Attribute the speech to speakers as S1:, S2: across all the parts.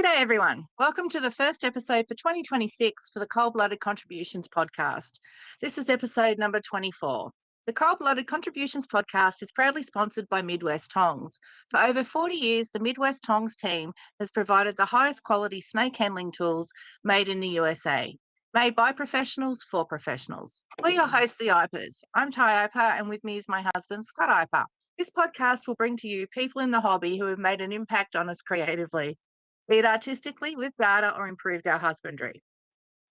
S1: G'day everyone. Welcome to the first episode for 2026 for the Cold-Blooded Contributions podcast. This is episode number 24. The Cold-Blooded Contributions podcast is proudly sponsored by Midwest Tongs. For over 40 years, the Midwest Tongs team has provided the highest quality snake handling tools made in the USA. Made by professionals for professionals. We're your hosts, the Ipers. I'm Ty Iper, and with me is my husband, Scott Iper. This podcast will bring to you people in the hobby who have made an impact on us creatively, be it artistically, with data, or improved our husbandry.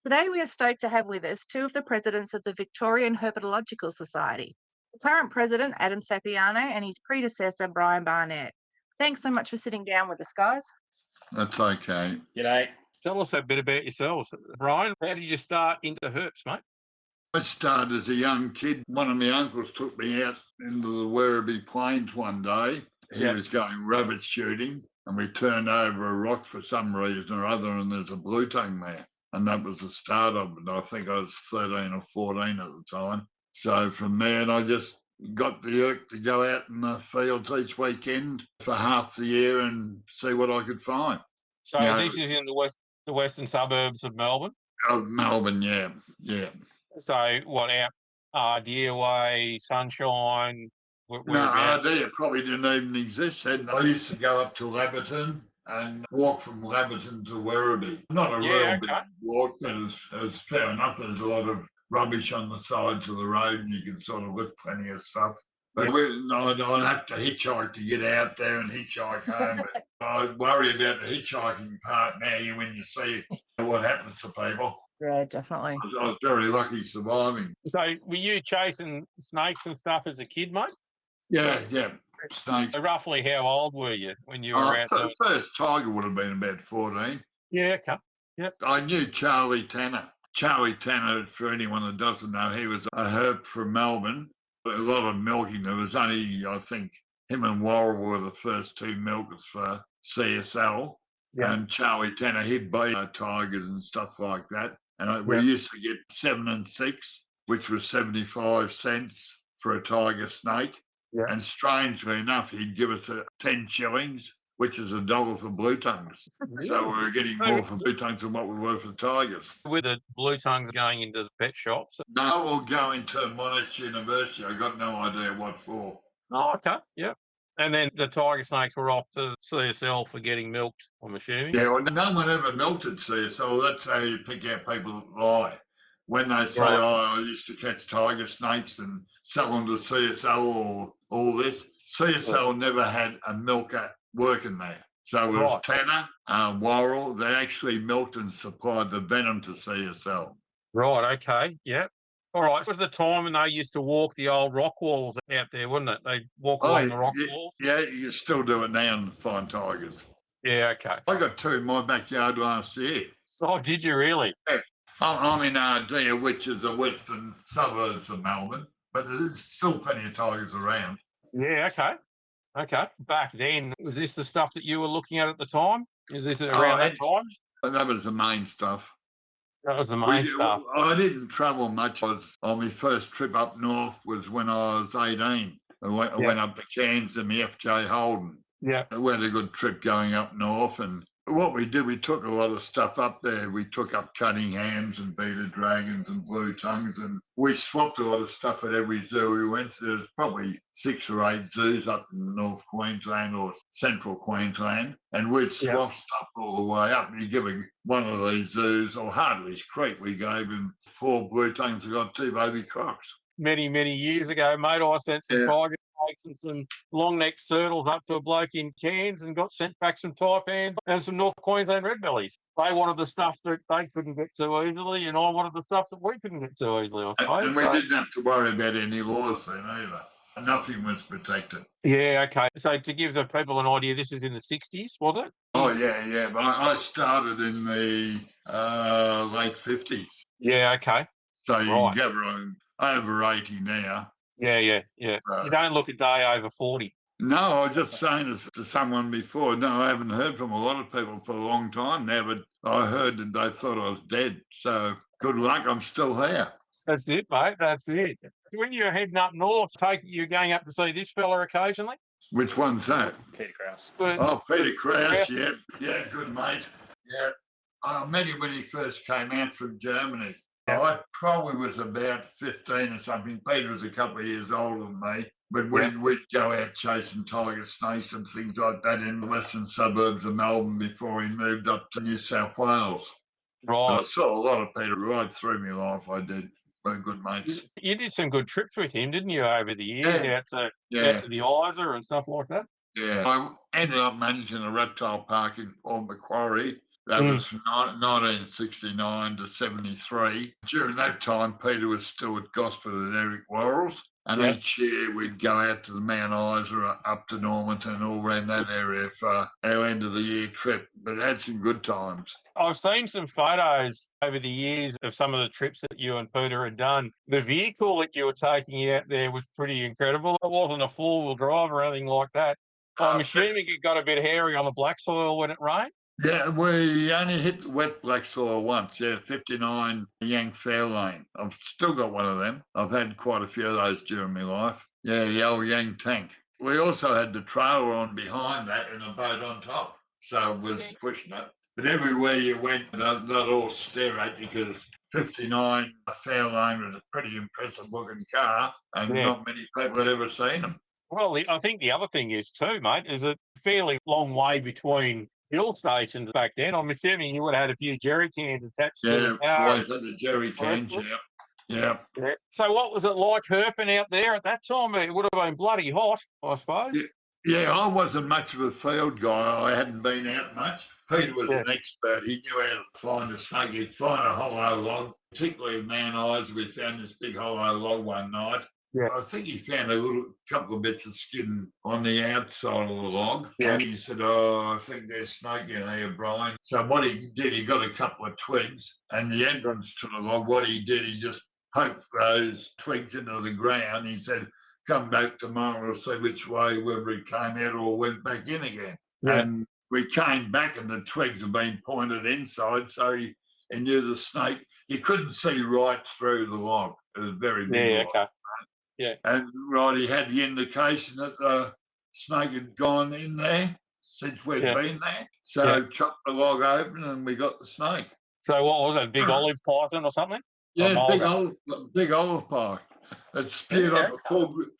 S1: Today, we are stoked to have with us two of the presidents of the Victorian Herpetological Society, the current president, Adam Sapiano, and his predecessor, Brian Barnett. Thanks so much for sitting down with us, guys.
S2: That's okay.
S3: G'day. Tell us a bit about yourselves. Brian, how did you start into herps, mate?
S2: I started as a young kid. One of my uncles took me out into the Werribee Plains one day. He was going rabbit shooting, and we turned over a rock for some reason or other, and there's a blue tongue there. And that was the start of it. I think I was 13 or 14 at the time. So from there, and I just got the urge to go out in the fields each weekend for half the year and see what I could find.
S3: So this is in the western suburbs of Melbourne?
S2: Of Melbourne, yeah.
S3: So what, out Deer Way, Sunshine?
S2: No, Ardea probably didn't even exist then. I used to go up to Laverton and walk from Laverton to Werribee. Not a real big walk, but it's fair enough. There's a lot of rubbish on the sides of the road and you can sort of lift plenty of stuff. But I'd have to hitchhike to get out there and hitchhike home. But I worry about the hitchhiking part now when you see what happens to people.
S1: Yeah, definitely.
S2: I was very lucky surviving.
S3: So were you chasing snakes and stuff as a kid, mate?
S2: Yeah. Snakes.
S3: So roughly how old were you when you were out there?
S2: The first tiger would have been about 14.
S3: Yeah, okay. Yep.
S2: I knew Charlie Tanner. Charlie Tanner, for anyone that doesn't know, he was a herp from Melbourne. A lot of milking. There was only, I think, him and Worrell were the first two milkers for CSL. Yeah. And Charlie Tanner, he'd beat tigers and stuff like that. And we used to get 7 and 6, which was 75 cents for a tiger snake. Yeah. And strangely enough, he'd give us 10 shillings, which is $1 for blue tongues. Really? So we were getting more for blue tongues than what we were for tigers.
S3: With the blue tongues going into the pet shops?
S2: No, we'll go into Monash University. I got no idea what for.
S3: Oh, okay. Yep. And then the tiger snakes were off to CSL for getting milked, I'm assuming?
S2: Yeah, well, no one ever milked at CSL. That's how you pick out people that lie. When they say, I used to catch tiger snakes and sell them to CSL or all this, CSL never had a milker working there. So it was Tanner, Worrell, they actually milked and supplied the venom to CSL.
S3: Right, okay, yeah. All right, it was the time when they used to walk the old rock walls out there, wouldn't it? They'd walk along the rock walls.
S2: Yeah, you still do it now and find tigers.
S3: Yeah, okay.
S2: I got 2 in my backyard last year.
S3: Oh, did you really?
S2: Yeah. I'm in Ardea, which is the western suburbs of Melbourne, but there's still plenty of tigers around.
S3: Yeah, okay. Back then, was this the stuff that you were looking at the time? Is this around that time?
S2: That was the main stuff.
S3: That was the main stuff.
S2: I didn't travel much. On my first trip up north was when I was 18. I went up to Cairns in the FJ Holden. Yeah. We had a good trip going up north, and what we did, we took a lot of stuff up there. We took up cutting hams and bearded dragons and blue tongues, and we swapped a lot of stuff at every zoo we went to. There's probably 6 or 8 zoos up in North Queensland or Central Queensland, and we'd swap stuff all the way up. You give one of these zoos, or Hartley's Creek, we gave him 4 blue tongues and got 2 baby crocs.
S3: Many years ago, mate, I sent some tiger snakes and some long-necked turtles up to a bloke in Cairns and got sent back some taipans and some North Queensland red bellies. They wanted the stuff that they couldn't get too easily, and I wanted the stuff that we couldn't get too easily, I suppose.
S2: And we didn't have to worry about any laws then either. Nothing was protected.
S3: Yeah, okay. So to give the people an idea, this is in the 60s, was it?
S2: Oh, yeah. But I started in the late 50s.
S3: Yeah, okay.
S2: So you can get over 80 now.
S3: Yeah. You don't look a day over 40.
S2: No, I was just saying to someone before, I haven't heard from a lot of people for a long time now, but I heard that they thought I was dead. So good luck, I'm still here.
S3: That's it, mate, that's it. When you're heading up north, you're going up to see this fella occasionally?
S2: Which one's that?
S4: Peter Krause.
S2: Peter Krause, yeah, good mate. Yeah. I met him when he first came out from Germany.
S3: Yeah.
S2: I probably was about 15 or something. Peter was a couple of years older than me. But we'd go out chasing tiger snakes and things like that in the western suburbs of Melbourne before he moved up to New South Wales.
S3: Right.
S2: But I saw a lot of Peter right through my life. I did. We're good mates.
S3: You did some good trips with him, didn't you, over the years, out to the Isa and stuff like that?
S2: Yeah. I ended up managing a reptile park in Port Macquarie. That was 1969 to 73. During that time, Peter was still at Gosford and Eric Worrell's. And each year we'd go out to the Mount Isa, up to Normanton and all around that area for our end of the year trip. But had some good times.
S3: I've seen some photos over the years of some of the trips that you and Peter had done. The vehicle that you were taking out there was pretty incredible. It wasn't a four-wheel drive or anything like that. I'm assuming it got a bit hairy on the black soil when it rained?
S2: Yeah, we only hit the wet black soil once, 59 Yang Fair Lane. I've still got one of them. I've had quite a few of those during my life. Yeah, the old Yang tank. We also had the trailer on behind that and a boat on top, so it was pushing it. But everywhere you went, they'd all stare at you because 59 Fair Lane was a pretty impressive looking car and not many people had ever seen them.
S3: Well, I think the other thing is too, mate, is a fairly long way between hill stations back then. I'm assuming you would have had a few jerry cans attached to the car.
S2: Yeah, always had the jerry cans, yeah.
S3: So what was it like herping out there at that time? It would have been bloody hot, I suppose.
S2: Yeah, I wasn't much of a field guy. I hadn't been out much. Peter was an expert. He knew how to find a snake. He'd find a hollow log, particularly in Mount Isa. We found this big hollow log one night. Yeah. I think he found a couple of bits of skin on the outside of the log. Yeah. And he said, I think there's snake in here, Brian. So what he did, he got a couple of twigs and the entrance to the log, what he did, he just poked those twigs into the ground. He said, come back tomorrow, we'll see which way, whether it came out or went back in again. Yeah. And we came back and the twigs had been pointed inside, so he knew the snake. You couldn't see right through the log. It was very big.
S3: Yeah, okay.
S2: Yeah. And he had the indication that the snake had gone in there since we'd been there. So chopped the log open and we got the snake.
S3: So what was it, big olive python or something?
S2: Yeah, big olive python. It spewed up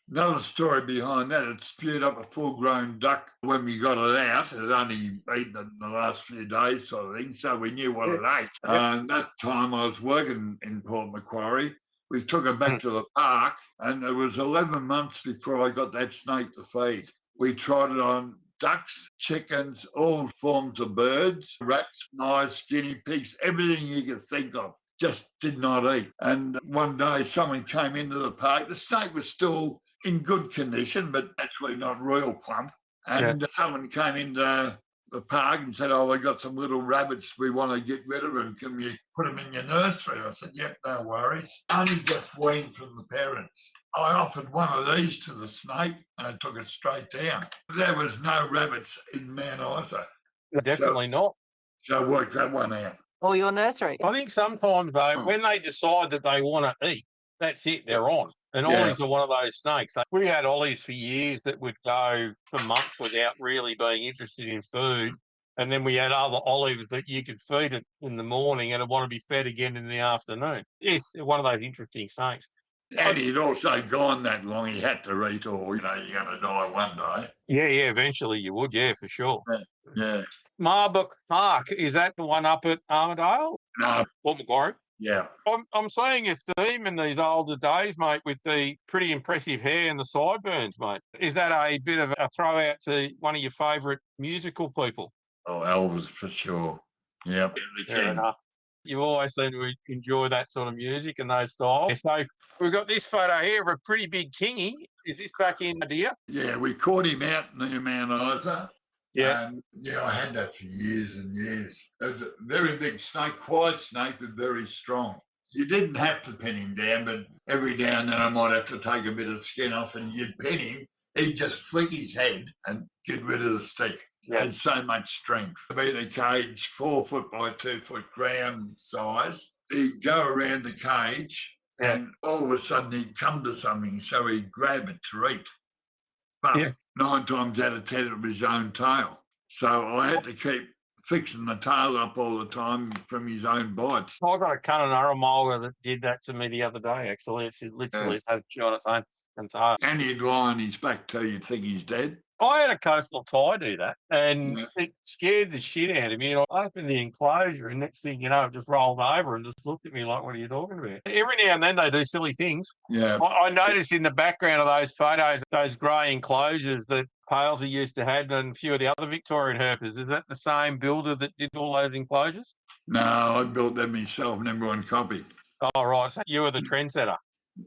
S2: another story behind that, it spewed up a full-grown duck when we got it out. It had only eaten it in the last few days sort of thing, so we knew what it ate. And that time I was working in Port Macquarie. We took it back to the park, and it was 11 months before I got that snake to feed. We tried it on ducks, chickens, all forms of birds, rats, mice, guinea pigs, everything you could think of. Just did not eat. And one day someone came into the park. The snake was still in good condition, but actually not real plump. And someone came into the park and said, we got some little rabbits we want to get rid of them. Can you put them in your nursery? I said, yep, no worries. Only just weaned from the parents. I offered one of these to the snake and it took it straight down. There was no rabbits in Mount Isa.
S3: Definitely not.
S2: So I worked that one out.
S1: Or your nursery.
S3: I think sometimes, though, when they decide that they want to eat, that's it, they're on. And ollies are one of those snakes. We had ollies for years that would go for months without really being interested in food. And then we had other olives that you could feed it in the morning and it want to be fed again in the afternoon. It's one of those interesting snakes.
S2: And he'd also gone that long, he had to eat or, you're going to die one day.
S3: Yeah, eventually you would, for sure.
S2: Yeah.
S3: Marbrook Park, is that the one up at Armadale?
S2: No.
S3: Port Macquarie?
S2: Yeah.
S3: I'm seeing a theme in these older days, mate, with the pretty impressive hair and the sideburns, mate. Is that a bit of a throw out to one of your favourite musical people?
S2: Oh, Elvis for sure. Yep.
S3: Fair enough. You always seem to enjoy that sort of music and those styles. So we've got this photo here of a pretty big kingy. Is this back in Deer?
S2: Yeah, we caught him out near Mount Isa.
S3: Yeah.
S2: I had that for years and years. It was a very big snake, quiet snake, but very strong. You didn't have to pin him down, but every now and then I might have to take a bit of skin off and you'd pin him. He'd just flick his head and get rid of the stick. He had so much strength. To be in a cage, 4 foot by 2 foot ground size, he'd go around the cage and all of a sudden he'd come to something, so he'd grab it to eat. But 9 times out of 10 it was his own tail. So I had to keep fixing the tail up all the time from his own bites.
S3: I got a Cunninara mulga that did that to me the other day, actually. It's literally had on its own tail.
S2: And he'd lie on his back till you'd think he's dead.
S3: I had a coastal tie do that, and it scared the shit out of me. And I opened the enclosure, and next thing you know, it just rolled over and just looked at me like, what are you talking about? Every now and then they do silly things.
S2: Yeah.
S3: I noticed in the background of those photos, those grey enclosures that Palesy used to have and a few of the other Victorian herpers. Is that the same builder that did all those enclosures?
S2: No, I built them myself and everyone copied.
S3: Oh, right. So you were the trendsetter.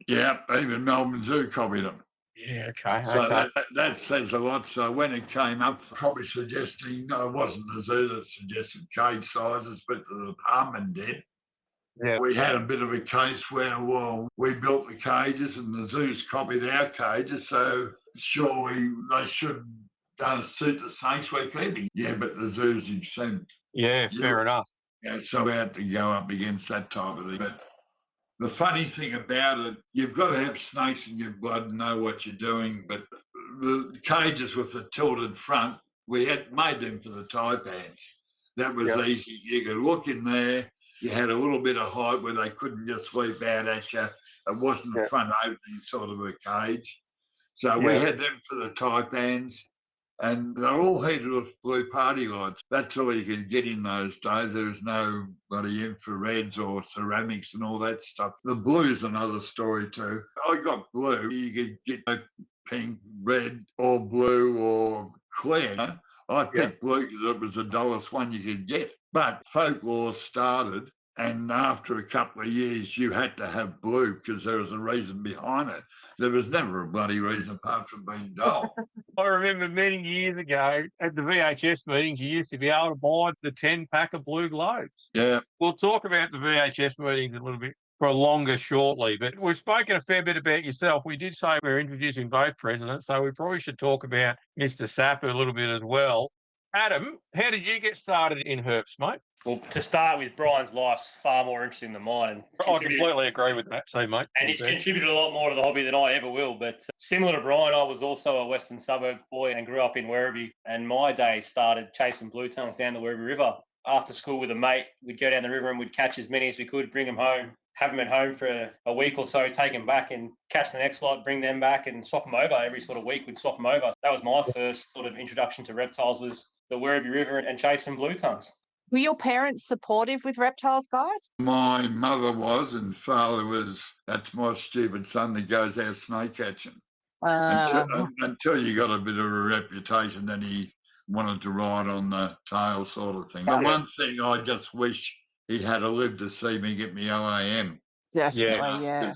S2: Yeah, even Melbourne Zoo copied them.
S3: Yeah, okay.
S2: So that says a lot. So when it came up, probably suggesting, no, it wasn't the zoo that suggested cage sizes, but the department did.
S3: Yeah.
S2: We had a bit of a case where, well, we built the cages and the zoos copied our cages, so surely they should suit the snakes we're keeping. Yeah, but the zoos exempt.
S3: Yeah, fair enough.
S2: Yeah, so we had to go up against that type of thing. But the funny thing about it, you've got to have snakes in your blood and know what you're doing. But the cages with the tilted front, we had made them for the taipans. That was easy. You could look in there. You had a little bit of height where they couldn't just sweep out at you. It wasn't a front opening sort of a cage. So we had them for the taipans. And they're all heated with blue party lights. That's all you could get in those days. There was no bloody infrareds or ceramics and all that stuff. The blue's another story too. I got blue. You could get pink, red, or blue or clear. I picked blue because it was the dullest one you could get. But folklore started, and after a couple of years, you had to have blue because there was a reason behind it. There was never a bloody reason apart from being dull.
S3: I remember many years ago at the VHS meetings, you used to be able to buy the 10-pack of blue globes.
S2: Yeah.
S3: We'll talk about the VHS meetings a little bit for longer shortly, but we've spoken a fair bit about yourself. We did say we're introducing both presidents, so we probably should talk about Mr. Sapper a little bit as well. Adam, how did you get started in herps, mate?
S4: Well, to start with, Brian's life's far more interesting than mine.
S3: I completely agree with that, too, mate.
S4: And he's contributed a lot more to the hobby than I ever will. But similar to Brian, I was also a Western suburbs boy and grew up in Werribee. And my days started chasing blue tongues down the Werribee River. After school with a mate, we'd go down the river and we'd catch as many as we could, bring them home, have them at home for a week or so, take them back and catch the next lot, bring them back and swap them over. Every sort of week we'd swap them over. That was my first sort of introduction to reptiles, was the Werribee River and chasing blue tongues.
S1: Were your parents supportive with reptiles, guys?
S2: My mother was, and father was, that's my stupid son that goes out snake catching. Until you got a bit of a reputation that he wanted to ride on the tail sort of thing. The one thing I just wish he had lived to see me get me OAM.
S1: Definitely, yeah.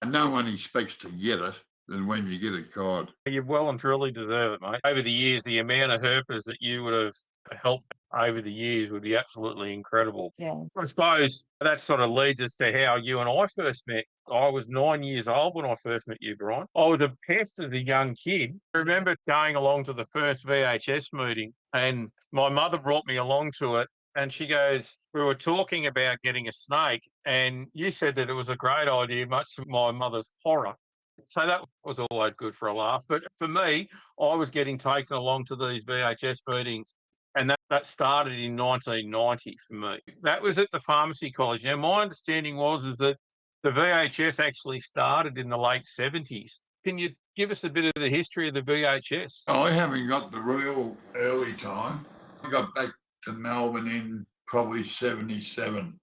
S2: And no one expects to get it. And when you get a card,
S3: you well and truly deserve it, mate. Over the years, the amount of herpers that you would have helped over the years would be absolutely incredible.
S1: Yeah.
S3: I suppose that sort of leads us to how you and I first met. I was 9 years old when I first met you, Brian. I was a pest as a young kid. I remember going along to the first VHS meeting, and my mother brought me along to it. And she goes, we were talking about getting a snake, and you said that it was a great idea, much to my mother's horror. So that was always good for a laugh. But for me, I was getting taken along to these VHS meetings, and that started in 1990 for me. That was at the Pharmacy College. Now, my understanding was that the VHS actually started in the late 70s. Can you give us a bit of the history of the VHS?
S2: I haven't got the real early time. I got back to Melbourne in probably 77.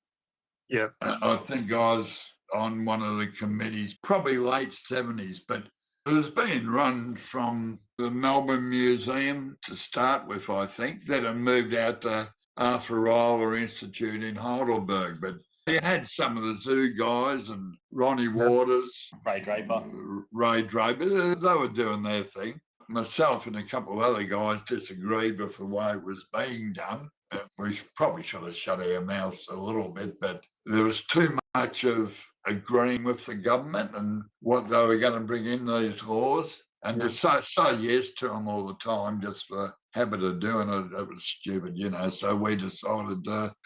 S3: Yeah.
S2: And I think I was on one of the committees, probably late 70s, but it was being run from the Melbourne Museum to start with, I think. Then it moved out to Arthur Ryler Institute in Heidelberg. But they had some of the zoo guys and Ronnie Waters.
S4: Ray Draper.
S2: They were doing their thing. Myself and a couple of other guys disagreed with the way it was being done. We probably should have shut our mouths a little bit, but there was too much of agreeing with the government and what they were going to bring in these laws, and to say yes to them all the time just for habit of doing it. It was stupid, you know. So we decided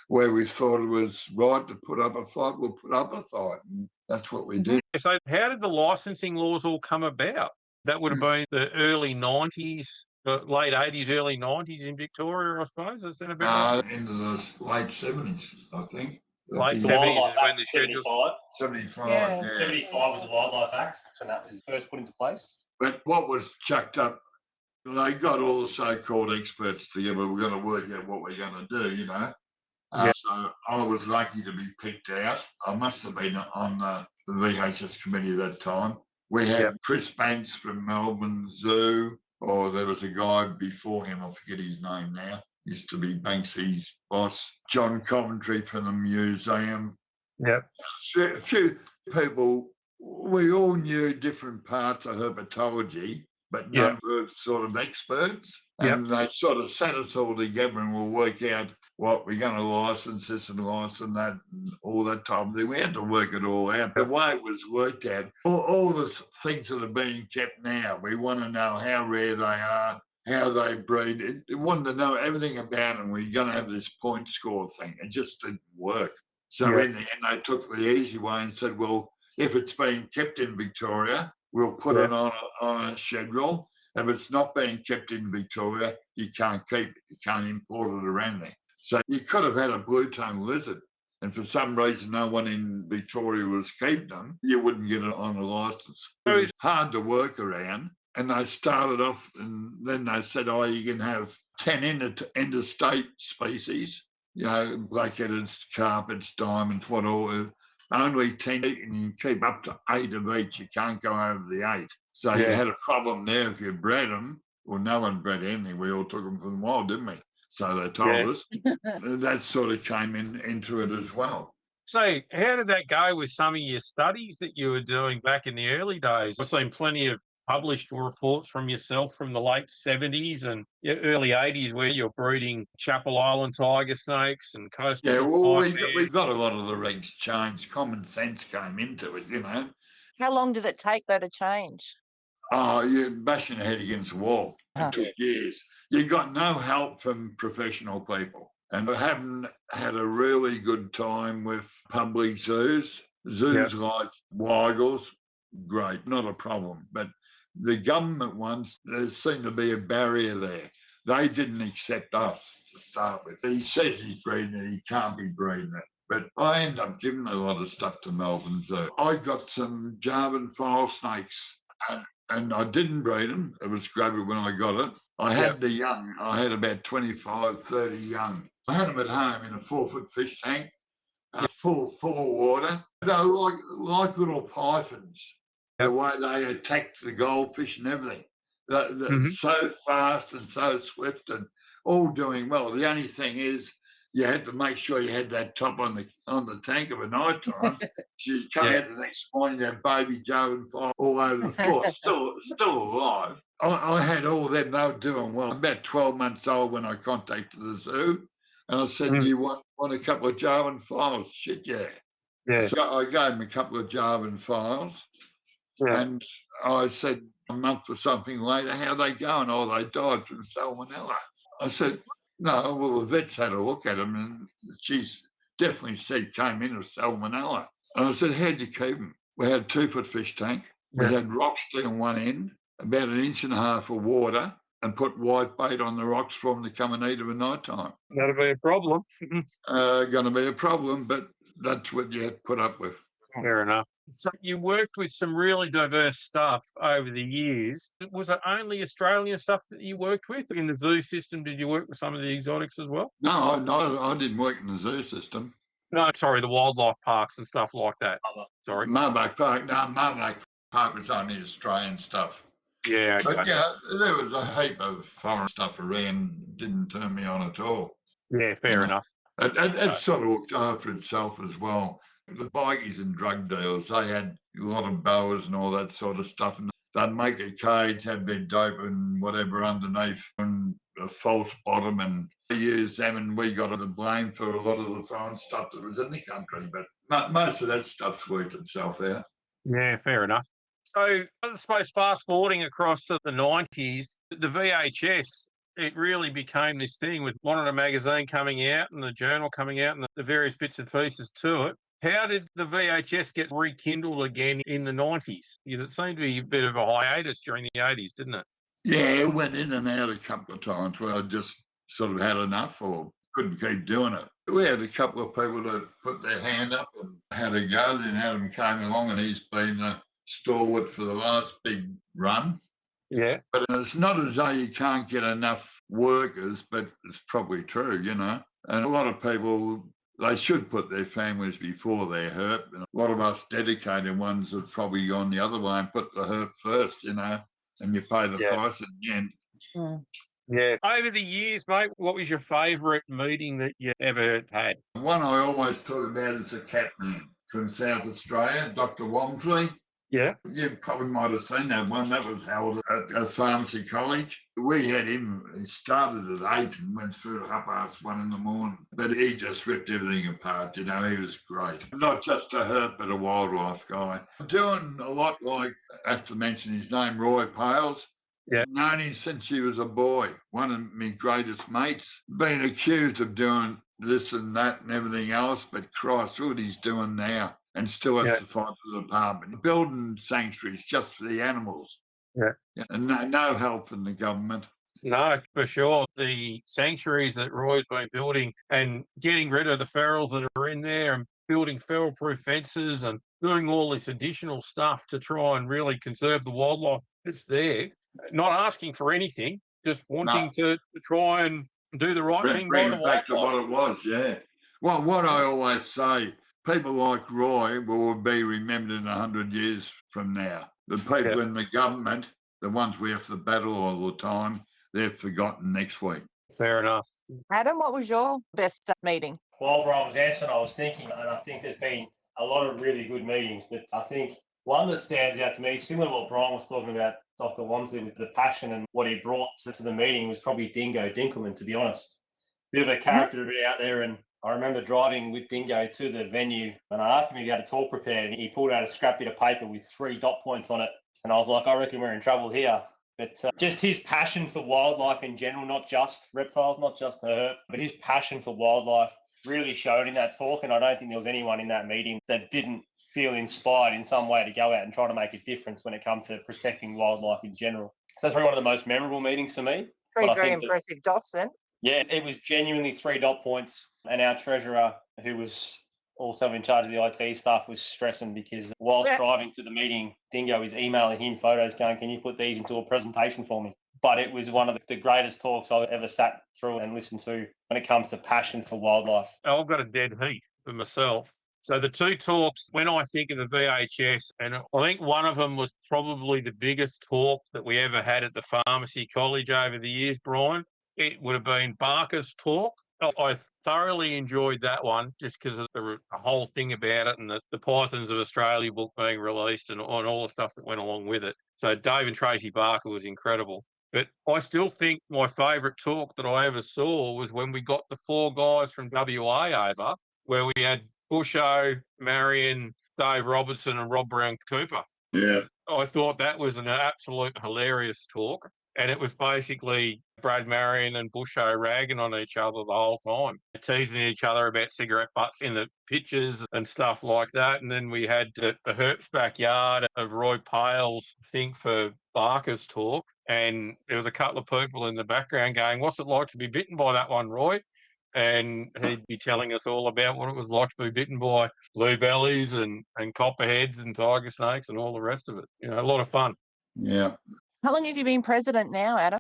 S2: where we thought it was right to put up a fight, we'll put up a fight, and that's what we did.
S3: So how did the licensing laws all come about? That would have been the early 90s the late 80s, early 90s in Victoria, I suppose. Is that about right?
S2: Into the late 70s, I think.
S3: Late
S4: The
S3: 70s
S4: Wildlife
S3: is when
S4: Act
S3: the
S4: was
S3: schedules...
S2: 75,
S1: Yeah.
S2: yeah.
S4: 75 was the Wildlife Act. That's when that was first put into place.
S2: But what was chucked up, they got all the so-called experts together. We're going to work out what we're going to do, you know. So I was lucky to be picked out. I must have been on the VHS committee at that time. We had Chris Banks from Melbourne Zoo, or there was a guy before him, I forget his name now, used to be Banksy's boss. John Coventry from the museum.
S3: Yep.
S2: A few people, we all knew different parts of herpetology, but none were sort of experts. And they sort of sat us all together and we'll work out what we're going to license this and license that and all that type of thing. We had to work it all out. The way it was worked out, all the things that are being kept now, we want to know how rare they are, how they breed. We wanted to know everything about them. We're going to have this point score thing. It just didn't work. So in the end, they took the easy way and said, well, if it's being kept in Victoria, we'll put it on a schedule. If it's not being kept in Victoria, you can't keep it. You can't import it around there. So you could have had a blue-tongued lizard, and for some reason no one in Victoria was keeping them, you wouldn't get it on a licence. It was hard to work around, and they started off, and then they said, oh, you can have 10 interstate species, you know, black-headed carpets, diamonds, what all. Only 10, and you can keep up to 8 of each. You can't go over the 8. So you had a problem there if you bred them. Well, no one bred anything. We all took them from the wild, didn't we? So they told us. That sort of came into it as well.
S3: So how did that go with some of your studies that you were doing back in the early days? I've seen plenty of published reports from yourself from the late 70s and early 80s where you're breeding Chapel Island tiger snakes and coastal.
S2: Yeah, well, we got a lot of the regs changed. Common sense came into it, you know.
S1: How long did it take, though, to change?
S2: Oh, you're bashing your head against the wall. It took years. You got no help from professional people. And we haven't had a really good time with public zoos. Zoos like Weigels, great, not a problem. But the government ones, there seemed to be a barrier there. They didn't accept us to start with. He says he's breeding it, he can't be breeding it. But I end up giving a lot of stuff to Melbourne Zoo. I got some Javan file snakes and I didn't breed them. It was grubby when I got it. I had the young. I had about 25, 30 young. I had them at home in a 4-foot fish tank, full of water. They were like little pythons, the way they attacked the goldfish and everything. They're so fast and so swift and all doing well. The only thing is you had to make sure you had that top on the tank of a night time. You come out the next morning, you have baby Joe and fly all over the floor, still alive. I had all them, they were doing well. About 12 months old when I contacted the zoo, and I said, do you want a couple of Javan files? Shit, yeah. So I gave them a couple of Javan files, and I said a month or something later, how they going? Oh, they died from salmonella. I said, no, well, the vets had a look at them, and she's definitely said came in with salmonella. And I said, how'd you keep them? We had a 2-foot fish tank. We had rocks down one end, about 1.5 inches of water, and put white bait on the rocks for them to come and eat at night time.
S3: That'll be a problem.
S2: Going to be a problem, but that's what you had to put up with.
S3: Fair enough. So you worked with some really diverse stuff over the years. Was it only Australian stuff that you worked with in the zoo system? Did you work with some of the exotics as well?
S2: No, I didn't work in the zoo system.
S3: No, sorry, the wildlife parks and stuff like that. Sorry.
S2: Marback Park. No, Marback Park was only Australian stuff.
S3: Yeah. Okay.
S2: But, yeah, there was a heap of foreign stuff around. Didn't turn me on at all.
S3: Yeah, fair enough.
S2: It sort of looked after itself as well. The bikies and drug dealers, they had a lot of boas and all that sort of stuff. And they'd make a cage, have their dope and whatever underneath and a false bottom, and we used them, and we got the blame for a lot of the foreign stuff that was in the country. But most of that stuff's worked itself out.
S3: Yeah, fair enough. So I suppose fast forwarding across to the 90s, the VHS, it really became this thing with Monitor magazine coming out and the journal coming out and the various bits and pieces to it. How did the VHS get rekindled again in the 90s? Because it seemed to be a bit of a hiatus during the 80s, didn't it?
S2: Yeah, went in and out a couple of times where I just sort of had enough or couldn't keep doing it. We had a couple of people that put their hand up and had a go. Then Adam came along and he's been a stalwart for the last big run.
S3: Yeah.
S2: But it's not as though you can't get enough workers, but it's probably true, you know. And a lot of people, they should put their families before their herp. And a lot of us dedicated ones have probably gone the other way and put the herp first, you know, and you pay the price at the end.
S3: Yeah. Over the years, mate, what was your favourite meeting that you ever had?
S2: One I always talk about is the cat man from South Australia, Dr. Walmsley.
S3: Yeah.
S2: You probably might have seen that one. That was held at Pharmacy College. We had him, he started at 8 and went through to 1:30 in the morning. But he just ripped everything apart, you know, he was great. Not just a herp, but a wildlife guy. Doing a lot like, I have to mention his name, Roy Pales.
S3: Yeah.
S2: Known him since he was a boy, one of my greatest mates. Been accused of doing this and that and everything else, but Christ, what he's doing now. And still has to fight for the department. Building sanctuaries just for the animals.
S3: Yeah.
S2: And no help from the government.
S3: No, for sure. The sanctuaries that Roy's been building and getting rid of the ferals that are in there and building feral-proof fences and doing all this additional stuff to try and really conserve the wildlife that's there. Not asking for anything, just wanting to try and do the right thing by the wildlife.
S2: Back to what it was, yeah. Well, what I always say, people like Roy will be remembered in 100 years from now. The people in the government, the ones we have to battle all the time, they're forgotten next week.
S3: Fair enough.
S1: Adam, what was your best meeting?
S4: While Brian was answering, I was thinking, and I think there's been a lot of really good meetings, but I think one that stands out to me, similar to what Brian was talking about, Dr. Walmsley, with the passion and what he brought to the meeting, was probably Dingo Dinkelman, to be honest. Bit of a character to be out there, and I remember driving with Dingo to the venue, and I asked him if he had a talk prepared, and he pulled out a scrap bit of paper with 3 dot points on it, and I was like, I reckon we're in trouble here. But just his passion for wildlife in general, not just reptiles, not just the herp, but his passion for wildlife really showed in that talk, and I don't think there was anyone in that meeting that didn't feel inspired in some way to go out and try to make a difference when it comes to protecting wildlife in general. So that's probably one of the most memorable meetings for me.
S1: Very impressive dots then.
S4: Yeah, it was genuinely 3 dot points, and our treasurer, who was also in charge of the IT stuff, was stressing because whilst driving to the meeting, Dingo is emailing him photos going, can you put these into a presentation for me? But it was one of the greatest talks I've ever sat through and listened to when it comes to passion for wildlife.
S3: I've got a dead heat for myself. So the 2 talks, when I think of the VHS, and I think one of them was probably the biggest talk that we ever had at the Pharmacy College over the years, Brian. It would have been Barker's talk. I thoroughly enjoyed that one just because of the whole thing about it and the Pythons of Australia book being released and all the stuff that went along with it. So Dave and Tracy Barker was incredible. But I still think my favourite talk that I ever saw was when we got the 4 guys from WA over, where we had Busho, Marion, Dave Robertson and Rob Brown-Cooper.
S2: Yeah.
S3: I thought that was an absolute hilarious talk. And it was basically Brad Marion and Busho ragging on each other the whole time, teasing each other about cigarette butts in the pictures and stuff like that. And then we had the Herp's backyard of Roy Pales, I think, for Barker's talk. And there was a couple of people in the background going, what's it like to be bitten by that one, Roy? And he'd be telling us all about what it was like to be bitten by blue bellies and copperheads and tiger snakes and all the rest of it. You know, a lot of fun.
S2: Yeah.
S1: How long have you been president now, Adam?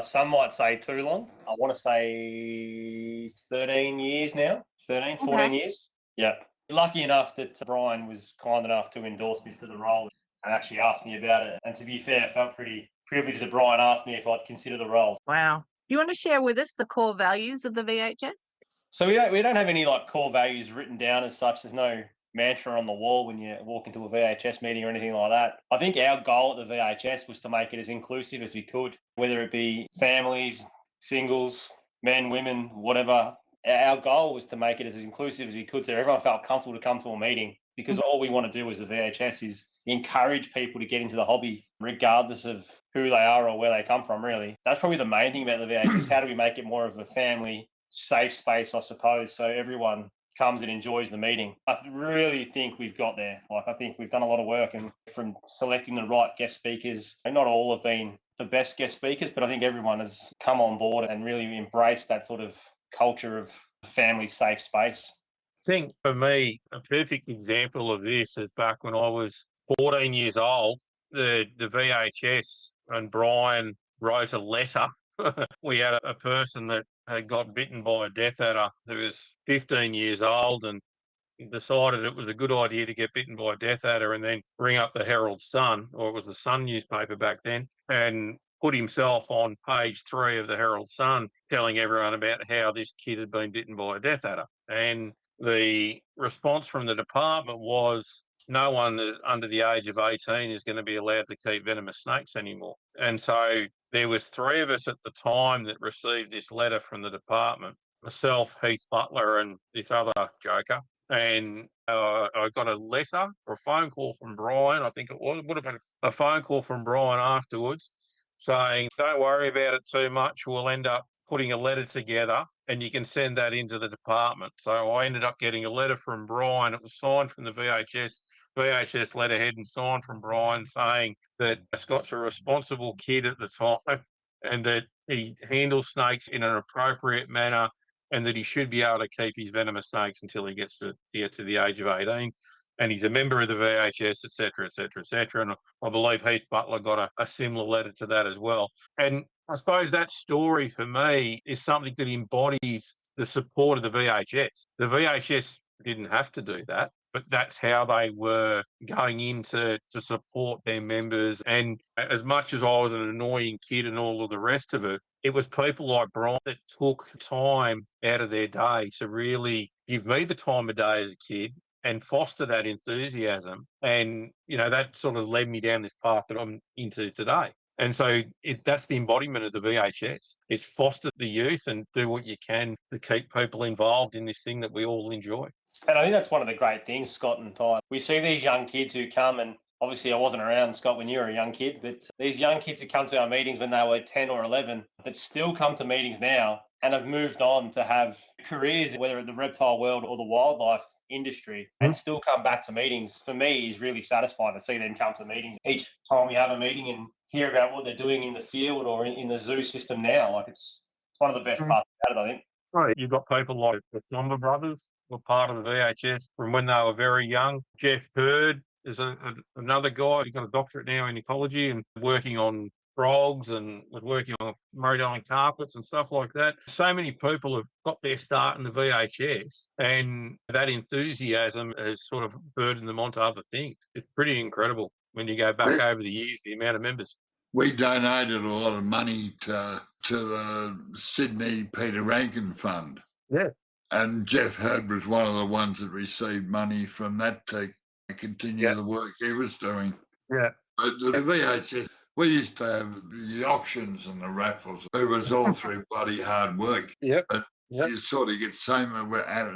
S4: Some might say too long. I want to say 13 years now, 14 years. Yeah. Lucky enough that Brian was kind enough to endorse me for the role and actually asked me about it. And to be fair, I felt pretty privileged that Brian asked me if I'd consider the role.
S1: Wow. Do you want to share with us the core values of the VHS?
S4: So we don't have any like core values written down as such. There's no mantra on the wall when you walk into a VHS meeting or anything like that. I think our goal at the VHS was to make it as inclusive as we could, whether it be families, singles, men, women, whatever. Our goal was to make it as inclusive as we could so everyone felt comfortable to come to a meeting, because all we want to do as a VHS is encourage people to get into the hobby regardless of who they are or where they come from, really. That's probably the main thing about the VHS. How do we make it more of a family safe space, I suppose, so everyone comes and enjoys the meeting? I really think we've got there. Like, I think we've done a lot of work, and from selecting the right guest speakers, not all have been the best guest speakers, but I think everyone has come on board and really embraced that sort of culture of family safe space.
S3: I think for me, a perfect example of this is back when I was 14 years old, the VHS and Brian wrote a letter. We had a person that had got bitten by a death adder who was 15 years old and decided it was a good idea to get bitten by a death adder and then ring up the Herald Sun, or it was the Sun newspaper back then, and put himself on page 3 of the Herald Sun telling everyone about how this kid had been bitten by a death adder. And the response from the department was, no one under the age of 18 is going to be allowed to keep venomous snakes anymore. And so there was 3 of us at the time that received this letter from the department, myself, Heath Butler, and this other joker. And I got a letter or a phone call from Brian. I think it would have been a phone call from Brian afterwards saying, don't worry about it too much. We'll end up putting a letter together and you can send that into the department. So I ended up getting a letter from Brian. It was signed from the VHS letterhead and signed from Brian saying that Scott's a responsible kid at the time and that he handles snakes in an appropriate manner and that he should be able to keep his venomous snakes until he gets to the age of 18. And he's a member of the VHS, et cetera, et cetera, et cetera. And I believe Heath Butler got a similar letter to that as well. And I suppose that story for me is something that embodies the support of the VHS. The VHS didn't have to do that, but that's how they were going in to support their members. And as much as I was an annoying kid and all of the rest of it, it was people like Brian that took time out of their day to really give me the time of day as a kid and foster that enthusiasm. And, that sort of led me down this path that I'm into today. And so that's the embodiment of the VHS. It's foster the youth and do what you can to keep people involved in this thing that we all enjoy.
S4: And I think that's one of the great things, Scott and Ty. We see these young kids who come, and obviously I wasn't around, Scott, when you were a young kid, but these young kids who come to our meetings when they were 10 or 11 that still come to meetings now and have moved on to have careers, whether in the reptile world or the wildlife industry, and still come back to meetings, for me, is really satisfying to see them come to meetings each time we have a meeting and hear about what they're doing in the field or in the zoo system now. Like it's one of the best parts about it, I think.
S3: Right. You've got people like the Slumber Brothers were part of the VHS from when they were very young. Jeff Hurd is another guy. He's got a doctorate now in ecology and working on frogs and was working on modine carpets and stuff like that. So many people have got their start in the VHS, and that enthusiasm has sort of burdened them onto other things. It's pretty incredible when you go back over the years, the amount of members.
S2: We donated a lot of money to the Sydney Peter Rankin Fund.
S3: Yeah.
S2: And Jeff Hurd was one of the ones that received money from that to continue the work he was doing.
S3: Yeah.
S2: But the VHS, we used to have the auctions and the raffles. It was all through bloody hard work.
S3: Yep.
S2: But you sort of get same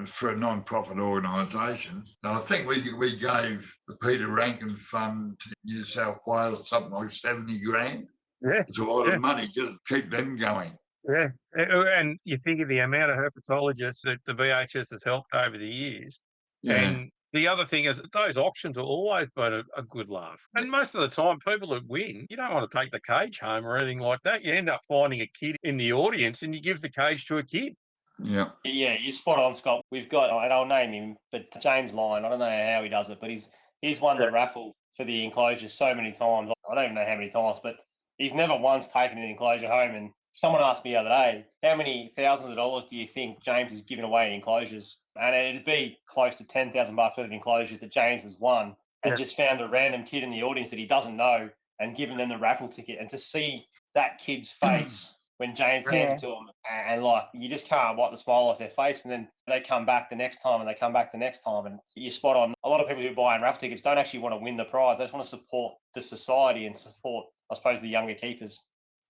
S2: for a non-profit organisation. And I think we gave the Peter Rankin Fund to New South Wales something like 70 grand.
S3: Yeah.
S2: It's a lot of money just to keep them going.
S3: Yeah. And you think of the amount of herpetologists that the VHS has helped over the years. Yeah. And the other thing is that those auctions have always been a good laugh. And most of the time, people that win, you don't want to take the cage home or anything like that. You end up finding a kid in the audience and you give the cage to a kid.
S4: Yeah, you're spot on, Scott. We've got, and I'll name him, but James Lyon, I don't know how he does it, but he's won the raffle for the enclosure so many times. I don't even know how many times, but he's never once taken an enclosure home. And someone asked me the other day, how many thousands of dollars do you think James has given away in enclosures? And it'd be close to $10,000 worth of enclosures that James has won, and just found a random kid in the audience that he doesn't know and given them the raffle ticket. And to see that kid's face when James hands it to them, and like, you just can't wipe the smile off their face. And then they come back the next time and they come back the next time. And you're spot on. A lot of people who buy in raffle tickets don't actually want to win the prize. They just want to support the society and support, I suppose, the younger keepers.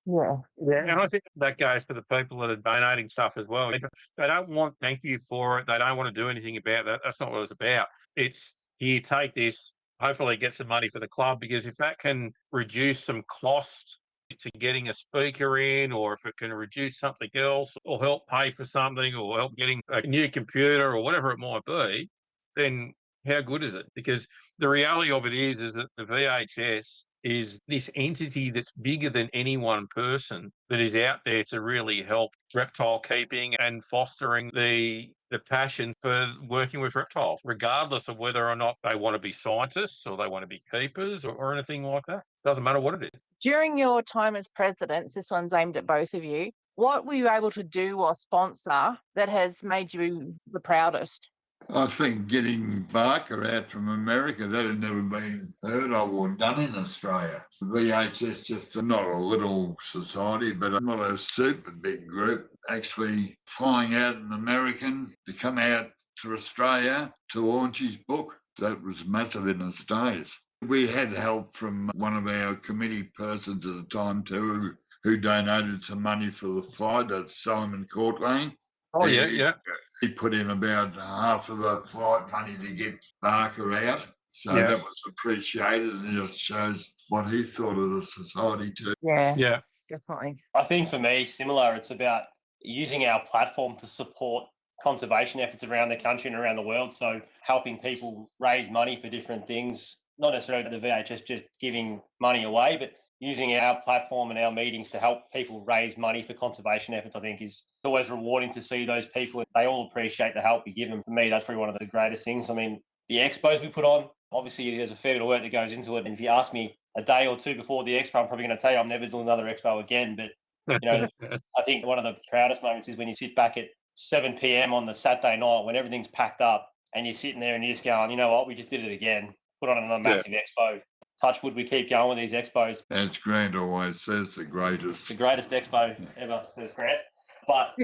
S3: Yeah. And I think that goes to the people that are donating stuff as well. They don't want thank you for it. They don't want to do anything about that. That's not what it's about. It's, here, take this. Hopefully get some money for the club, because if that can reduce some cost to getting a speaker in, or if it can reduce something else, or help pay for something, or help getting a new computer, or whatever it might be, then how good is it? Because the reality of it is that the VHS is this entity that's bigger than any one person that is out there to really help reptile keeping and fostering the passion for working with reptiles, regardless of whether or not they want to be scientists or they want to be keepers or anything like that. Doesn't matter what it is.
S1: During your time as presidents, this one's aimed at both of you, what were you able to do or sponsor that has made you the proudest?
S2: I think getting Barker out from America, that had never been heard of or done in Australia. VHS just not a little society, but not a super big group, actually flying out an American to come out to Australia to launch his book. That was massive in those days. We had help from one of our committee persons at the time too, who donated some money for the flight. That's Simon Courtlane.
S3: Oh, yeah.
S2: He put in about half of the flight money to get Barker out. So that was appreciated, and it just shows what he thought of the society too.
S1: Yeah, definitely.
S4: I think for me, similar, it's about using our platform to support conservation efforts around the country and around the world. So helping people raise money for different things, not necessarily the VHS just giving money away, but using our platform and our meetings to help people raise money for conservation efforts, I think is always rewarding to see those people. They all appreciate the help we give them. For me, that's probably one of the greatest things. I mean, the expos we put on, obviously there's a fair bit of work that goes into it. And if you ask me a day or two before the expo, I'm probably going to tell you I'm never doing another expo again. But, I think one of the proudest moments is when you sit back at 7 p.m. on the Saturday night when everything's packed up and you're sitting there and you're just going, you know what, we just did it again. Put on another massive expo. Touch wood, we keep going with these expos.
S2: As Grant always says, the greatest.
S4: The greatest expo ever, says Grant. But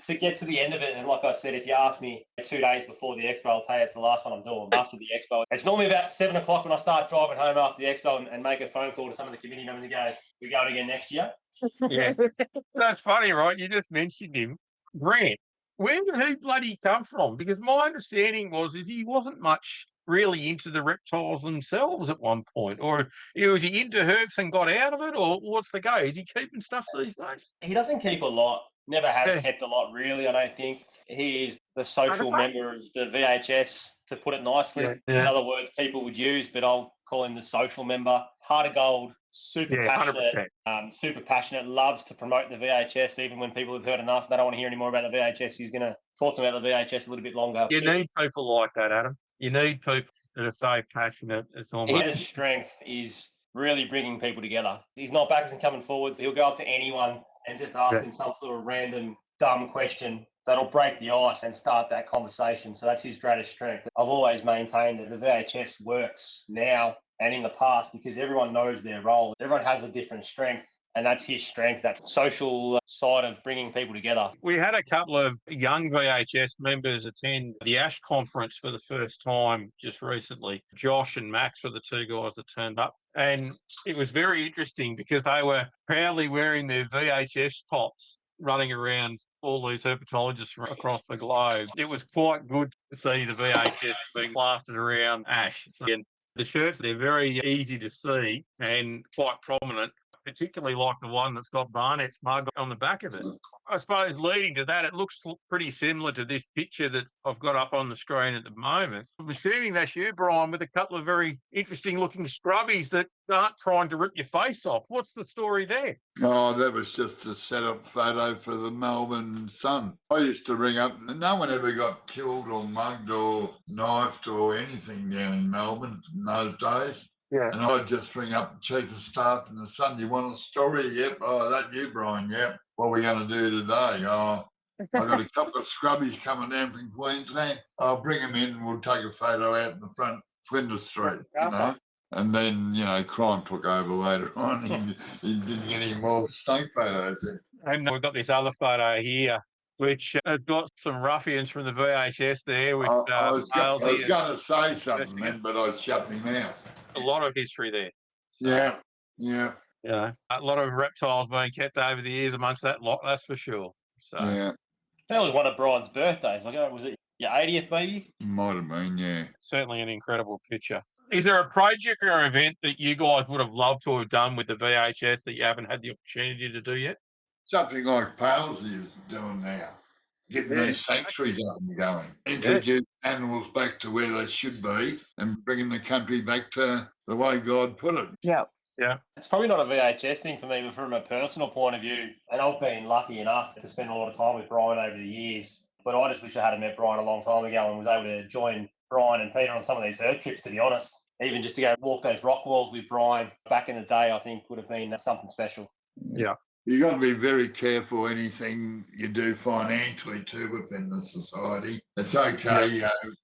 S4: to get to the end of it, and like I said, if you ask me 2 days before the expo, I'll tell you it's the last one I'm doing. After the expo, it's normally about 7 o'clock when I start driving home after the expo and make a phone call to some of the committee members and go, we're going again next year.
S3: Yeah. That's funny, right? You just mentioned him. Grant, where did he bloody come from? Because my understanding was he wasn't much really into the reptiles themselves at one point, or was he into herps and got out of it, or what's the go? Is he keeping stuff these days?
S4: He doesn't keep a lot. Never has kept a lot, really, I don't think. He is the social member of the VHS, to put it nicely. In other words, people would use, but I'll call him the social member. Heart of gold, super passionate, loves to promote the VHS, even when people have heard enough. They don't want to hear any more about the VHS. He's going to talk to them about the VHS a little bit longer.
S3: You need people like that, Adam. You need people that are so passionate. It's almost...
S4: His strength is really bringing people together. He's not backwards and coming forwards. He'll go up to anyone and just ask him some sort of random, dumb question that'll break the ice and start that conversation. So that's his greatest strength. I've always maintained that the VHS works now and in the past because everyone knows their role. Everyone has a different strength. And that's his strength, that social side of bringing people together.
S3: We had a couple of young VHS members attend the ASH conference for the first time just recently. Josh and Max were the two guys that turned up. And it was very interesting because they were proudly wearing their VHS tops, running around all these herpetologists from across the globe. It was quite good to see the VHS being plastered around ASH. So, and the shirts, they're very easy to see and quite prominent, particularly like the one that's got Barnett's mug on the back of it. I suppose leading to that, it looks pretty similar to this picture that I've got up on the screen at the moment. I'm assuming that's you, Brian, with a couple of very interesting looking scrubbies that aren't trying to rip your face off. What's the story there?
S2: Oh, that was just a set-up photo for the Melbourne Sun. I used to ring up, and no one ever got killed or mugged or knifed or anything down in Melbourne in those days.
S3: Yeah.
S2: And I'd just ring up the chief of staff in the Sun. You want a story? Yep. Oh, that you, Brian? Yep. What are we going to do today? Oh, I've got a couple of scrubbies coming down from Queensland. I'll bring them in and we'll take a photo out in the front, Flinders Street, you know. And then, crime took over later on. He didn't get any more snake photos in.
S3: And we've got this other photo here, which has got some ruffians from the VHS there. With,
S2: I was going to say something then, but I shut me mouth.
S3: A lot of history there.
S2: So, yeah.
S3: A lot of reptiles being kept over the years amongst that lot, that's for sure. So
S2: yeah.
S4: That was one of Brian's birthdays. Was it your 80th, maybe?
S2: Might have been, yeah.
S3: Certainly an incredible picture. Is there a project or event that you guys would have loved to have done with the VHS that you haven't had the opportunity to do yet?
S2: Something like Palsy is doing now. Getting these sanctuaries up and going. Introduce animals back to where they should be and bringing the country back to the way God put it.
S1: Yeah.
S3: Yeah.
S4: It's probably not a VHS thing for me, but from a personal point of view, and I've been lucky enough to spend a lot of time with Brian over the years, but I just wish I had met Brian a long time ago and was able to join Brian and Peter on some of these herp trips, to be honest. Even just to go walk those rock walls with Brian back in the day, I think would have been something special.
S3: Yeah.
S2: You got to be very careful anything you do financially too within the society. It's okay,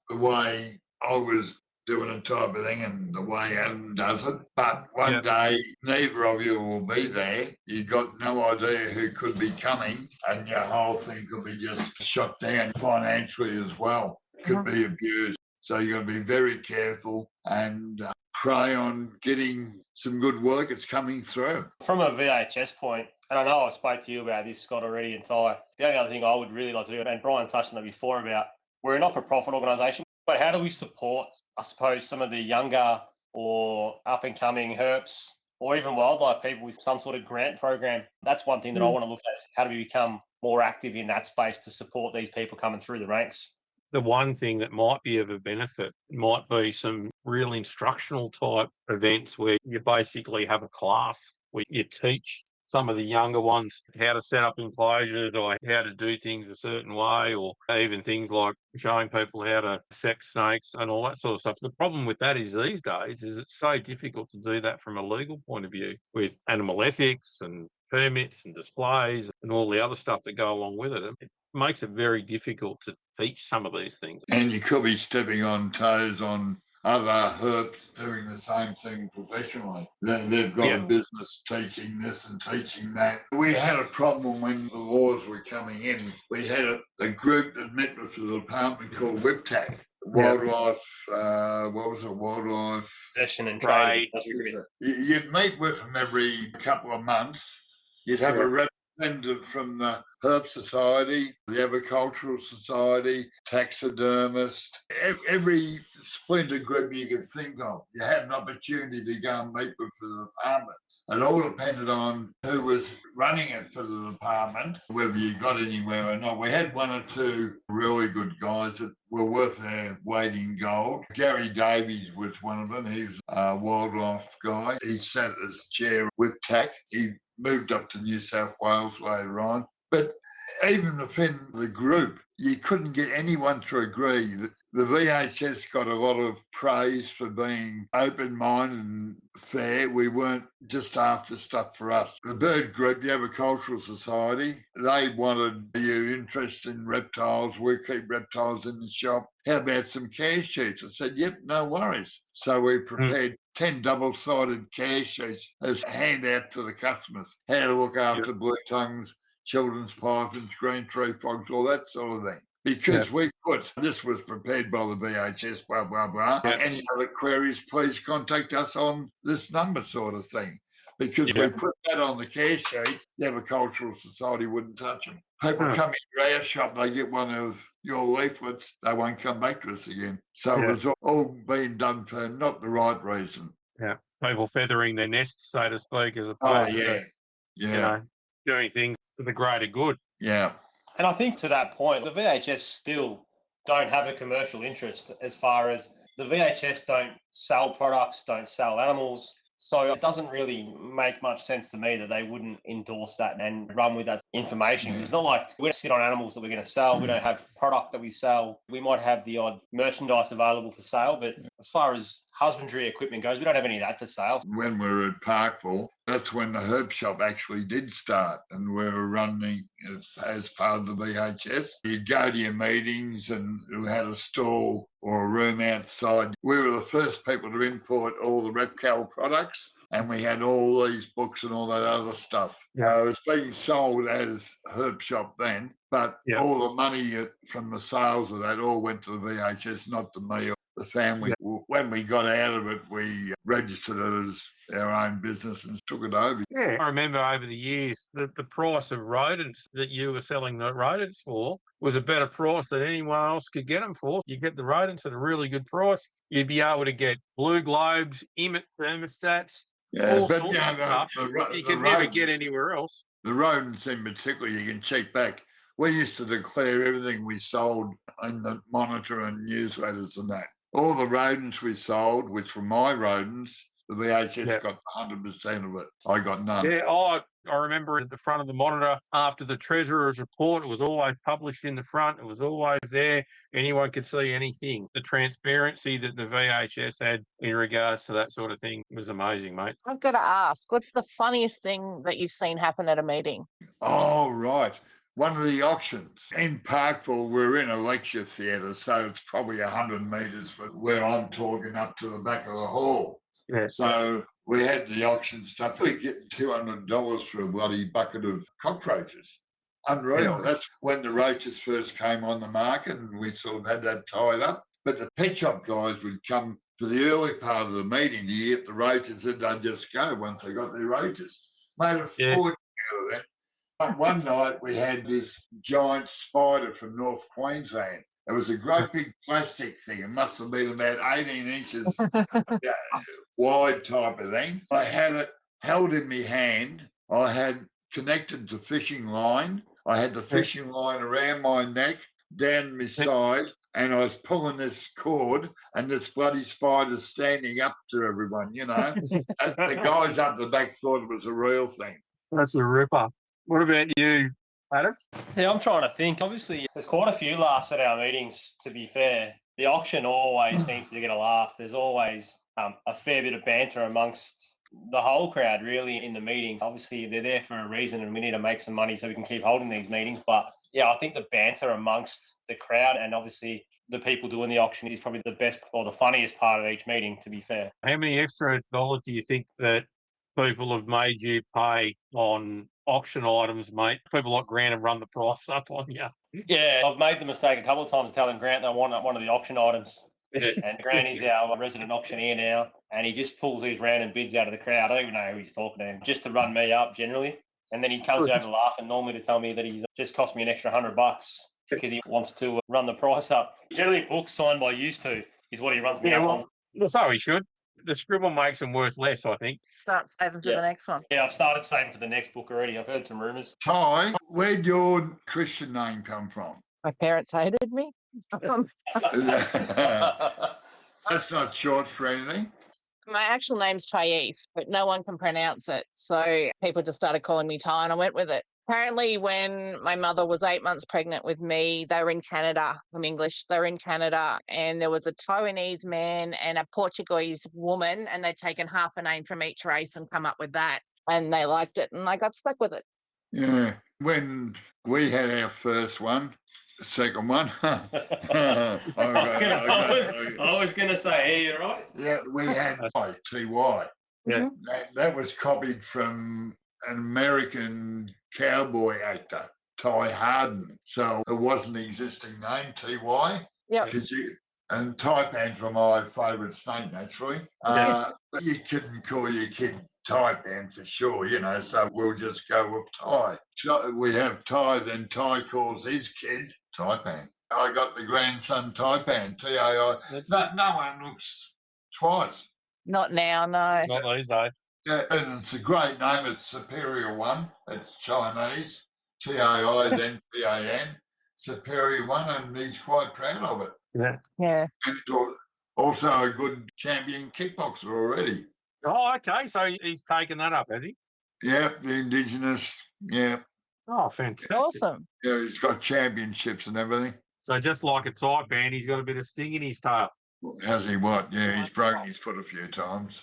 S2: the way I was doing a type of thing and the way Adam does it. But one day, neither of you will be there. You've got no idea who could be coming, and your whole thing could be just shut down financially as well. Could be abused. So you've got to be very careful and pray on getting some good workers coming through.
S4: From a VHS point, and I know I spoke to you about this, Scott, already, and Ty, the only other thing I would really like to do, and Brian touched on it before, about we're a not-for-profit organisation, but how do we support, I suppose, some of the younger or up-and-coming herps or even wildlife people with some sort of grant program? That's one thing that I want to look at. How do we become more active in that space to support these people coming through the ranks?
S3: The one thing that might be of a benefit might be some real instructional type events where you basically have a class where you teach some of the younger ones how to set up enclosures or how to do things a certain way, or even things like showing people how to sex snakes and all that sort of stuff. The problem with that is these days is it's so difficult to do that from a legal point of view with animal ethics and permits and displays and all the other stuff that go along with it. It makes it very difficult to teach some of these things.
S2: And you could be stepping on toes on other herps doing the same thing professionally. They've got a business teaching this and teaching that. We had a problem when the laws were coming in. We had a group that met with the department called WIPTAC. Wildlife, what was it? Wildlife
S4: Possession and Trade.
S2: You'd meet with them every couple of months. You'd have a representative from the Herp Society, the Agricultural Society, taxidermist, every splinter group you could think of. You had an opportunity to go and meet with the department. It all depended on who was running it for the department, whether you got anywhere or not. We had one or two really good guys that were worth their weight in gold. Gary Davies was one of them. He was a wildlife guy. He sat as chair with TAC. He moved up to New South Wales later on. But even within the group, you couldn't get anyone to agree. The VHS got a lot of praise for being open-minded and fair. We weren't just after stuff for us. The bird group, the Agricultural Society, they wanted you interested in reptiles. We keep reptiles in the shop. How about some care sheets? I said, yep, no worries. So we prepared 10 double-sided care sheets as a handout to the customers. How to look after blue tongues, children's pythons, green tree frogs, all that sort of thing. Because we put, this was prepared by the VHS, blah, blah, blah. Any other queries, please contact us on this number sort of thing. Because we put that on the care sheet, the Agricultural Society wouldn't touch them. People come into our shop, they get one of your leaflets, they won't come back to us again. So it was all being done for not the right reason.
S3: Yeah, people feathering their nests, so to speak, as opposed to you know, doing things for the greater good.
S2: Yeah.
S4: And I think to that point, the VHS still don't have a commercial interest as far as the VHS don't sell products, don't sell animals. So it doesn't really make much sense to me that they wouldn't endorse that and run with that information. It's not like we're going to sit on animals that we're going to sell. We don't have product that we sell. We might have the odd merchandise available for sale, but as far as husbandry equipment goes, we don't have any of that for sale.
S2: When we were at Parkville, that's when the herb shop actually did start, and we were running as part of the VHS. You'd go to your meetings and we had a stall or a room outside. We were the first people to import all the reptile products, and we had all these books and all that other stuff. It was being sold as herb shop then, but all the money from the sales of that all went to the VHS, not to me or the family. When we got out of it, we registered it as our own business and took it over.
S3: I remember over the years that the price of rodents that you were selling the rodents for was a better price than anyone else could get them for. You get the rodents at a really good price. You'd be able to get blue globes, emmet thermostats, all sorts of stuff you can never get anywhere else.
S2: The rodents in particular, you can check back. We used to declare everything we sold in the Monitor and newsletters and that. All the rodents we sold, which were my rodents, The VHS got 100% of it. I got none.
S3: Yeah, I remember at the front of the monitor after the Treasurer's report, it was always published in the front. It was always there. Anyone could see anything. The transparency that the VHS had in regards to that sort of thing was amazing, mate.
S1: I've got to ask, what's the funniest thing that you've seen happen at a meeting?
S2: Oh, right. One of the auctions in Parkville, we're in a lecture theatre, so it's probably 100 metres from where I'm talking up to the back of the hall.
S3: Yeah.
S2: So we had the auction stuff. We get $200 for a bloody bucket of cockroaches. Unreal. Yeah. That's when the roaches first came on the market, and we sort of had that tied up. But the pet shop guys would come for the early part of the meeting to get the roaches, and they'd just go once they got their roaches. Made a fortune out of that. But one night we had this giant spider from North Queensland. It was a great big plastic thing. It must have been about 18 inches wide type of thing. I had it held in my hand. I had connected the fishing line. I had the fishing line around my neck, down my side, and I was pulling this cord, and this bloody spider's standing up to everyone, you know. The guys up the back thought it was a real thing.
S3: That's a ripper. What about you, Adam?
S4: Yeah, I'm trying to think. Obviously, there's quite a few laughs at our meetings, to be fair. The auction always seems to get a laugh. There's always a fair bit of banter amongst the whole crowd, really, in the meetings. Obviously, they're there for a reason, and we need to make some money so we can keep holding these meetings. But, yeah, I think the banter amongst the crowd and, obviously, the people doing the auction is probably the best or the funniest part of each meeting, to be fair.
S3: How many extra dollars do you think that people have made you pay on auction items, mate? People like Grant have run the price up on you.
S4: Yeah, I've made the mistake a couple of times telling Grant that I want one of the auction items. And Grant is our resident auctioneer now, and he just pulls these random bids out of the crowd. I don't even know who he's talking to, just to run me up generally. And then he comes over laughing normally to tell me that he just cost me an extra $100 because he wants to run the price up. Generally, books signed by used to is what he runs me up on.
S3: Well, so he should. The scribble makes them worth less, I think.
S1: Start saving for the next one.
S4: Yeah, I've started saving for the next book already. I've heard some rumours.
S2: Ty, where'd your Christian name come from?
S1: My parents hated me.
S2: That's not short for anything.
S1: My actual name's Thais, but no one can pronounce it. So people just started calling me Ty, and I went with it. Apparently, when my mother was 8 months pregnant with me, they were in Canada. I'm English. They were in Canada, and there was a Taiwanese man and a Portuguese woman, and they'd taken half a name from each race and come up with that. And they liked it, and I got stuck with it.
S2: Yeah. When we had our first one, the second one.
S4: I was going to say, hey, you're right.
S2: Yeah, we had TY.
S3: Yeah.
S2: That was copied from an American cowboy actor, Ty Harden. So it wasn't an existing name, TY.
S1: Yeah.
S2: And Taipan's were my favourite snake, naturally. But you couldn't call your kid Taipan for sure, you know, so we'll just go with Ty. So we have Ty, then Ty calls his kid Taipan. I got the grandson Taipan, T-A-I. No one looks twice.
S1: Not now, no.
S3: Not these days.
S2: Yeah, and it's a great name. It's Superior One. It's Chinese. T-A-I, then P-A-N. Superior One, and he's quite proud of it.
S3: Yeah.
S1: Yeah.
S2: And also a good champion kickboxer already.
S3: Oh, okay. So he's taken that up, has he?
S2: Yeah, the Indigenous. Yeah.
S3: Oh, fantastic.
S1: Awesome.
S2: Yeah, he's got championships and everything.
S3: So just like a Taipan, he's got a bit of sting in his tail.
S2: Has he what? Yeah, he's broken his foot a few times.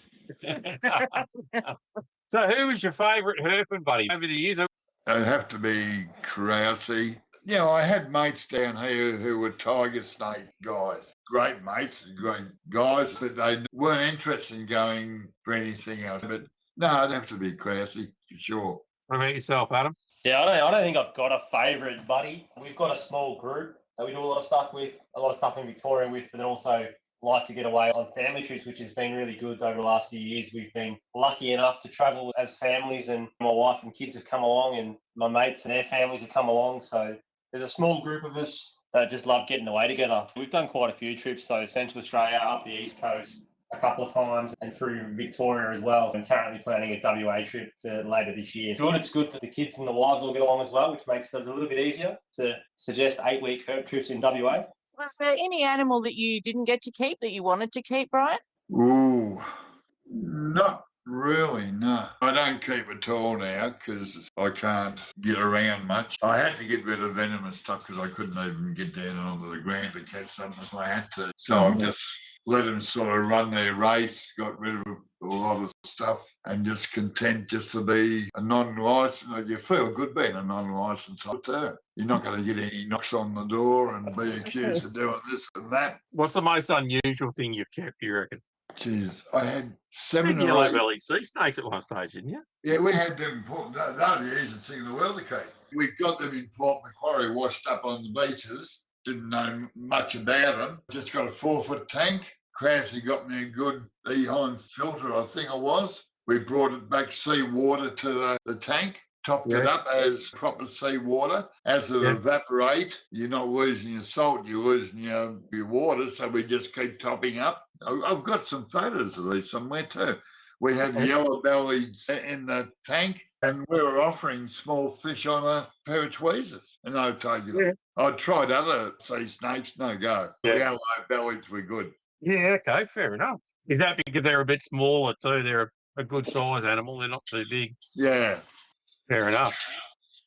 S3: So who was your favourite herping buddy over the years?
S2: It'd have to be Krause. Yeah, I had mates down here who were tiger snake guys. Great mates, great guys, but they weren't interested in going for anything else. But no, it'd have to be Krause for sure.
S3: What about yourself, Adam?
S4: Yeah, I don't think I've got a favourite buddy. We've got a small group that we do a lot of stuff with, a lot of stuff in Victoria with, but then also like to get away on family trips, which has been really good over the last few years. We've been lucky enough to travel as families, and my wife and kids have come along, and my mates and their families have come along. So there's a small group of us that just love getting away together. We've done quite a few trips, so Central Australia, up the East Coast a couple of times, and through Victoria as well. I'm currently planning a WA trip for later this year. It's good that the kids and the wives all get along as well, which makes it a little bit easier to suggest 8-week herp trips in WA.
S1: Was there any animal that you didn't get to keep that you wanted to keep, Brian?
S2: Ooh, Not really, no. I don't keep it all now because I can't get around much. I had to get rid of venomous stuff because I couldn't even get down onto the ground to catch something if I had to. So I've just let them sort of run their race, got rid of a lot of stuff and just content just to be a non-licensed. You feel good being a non-licensed too. You're not going to get any knocks on the door and be accused of doing this and that.
S3: What's the most unusual thing you've kept, you reckon?
S2: Jeez, I had 7 or 8
S3: yellow-belly sea snakes at one stage, didn't you?
S2: Yeah, we had them. They're the easiest thing in the world to keep. We got them in Port Macquarie, washed up on the beaches. Didn't know much about them. Just got a 4-foot tank. Crafty got me a good Eheim filter, I think it was. We brought it back seawater to the tank. Topped it up as proper seawater. As it evaporates, you're not losing your salt, you're losing your water, so we just keep topping up. I've got some photos of these somewhere too. We had yellow bellies in the tank, and we were offering small fish on a pair of tweezers, and they were taking them. I tried other sea snakes, no go. Yellow bellies were good.
S3: Yeah, okay, fair enough. Is that because they're a bit smaller too? They're a good size animal, they're not too big.
S2: Yeah.
S3: Fair enough.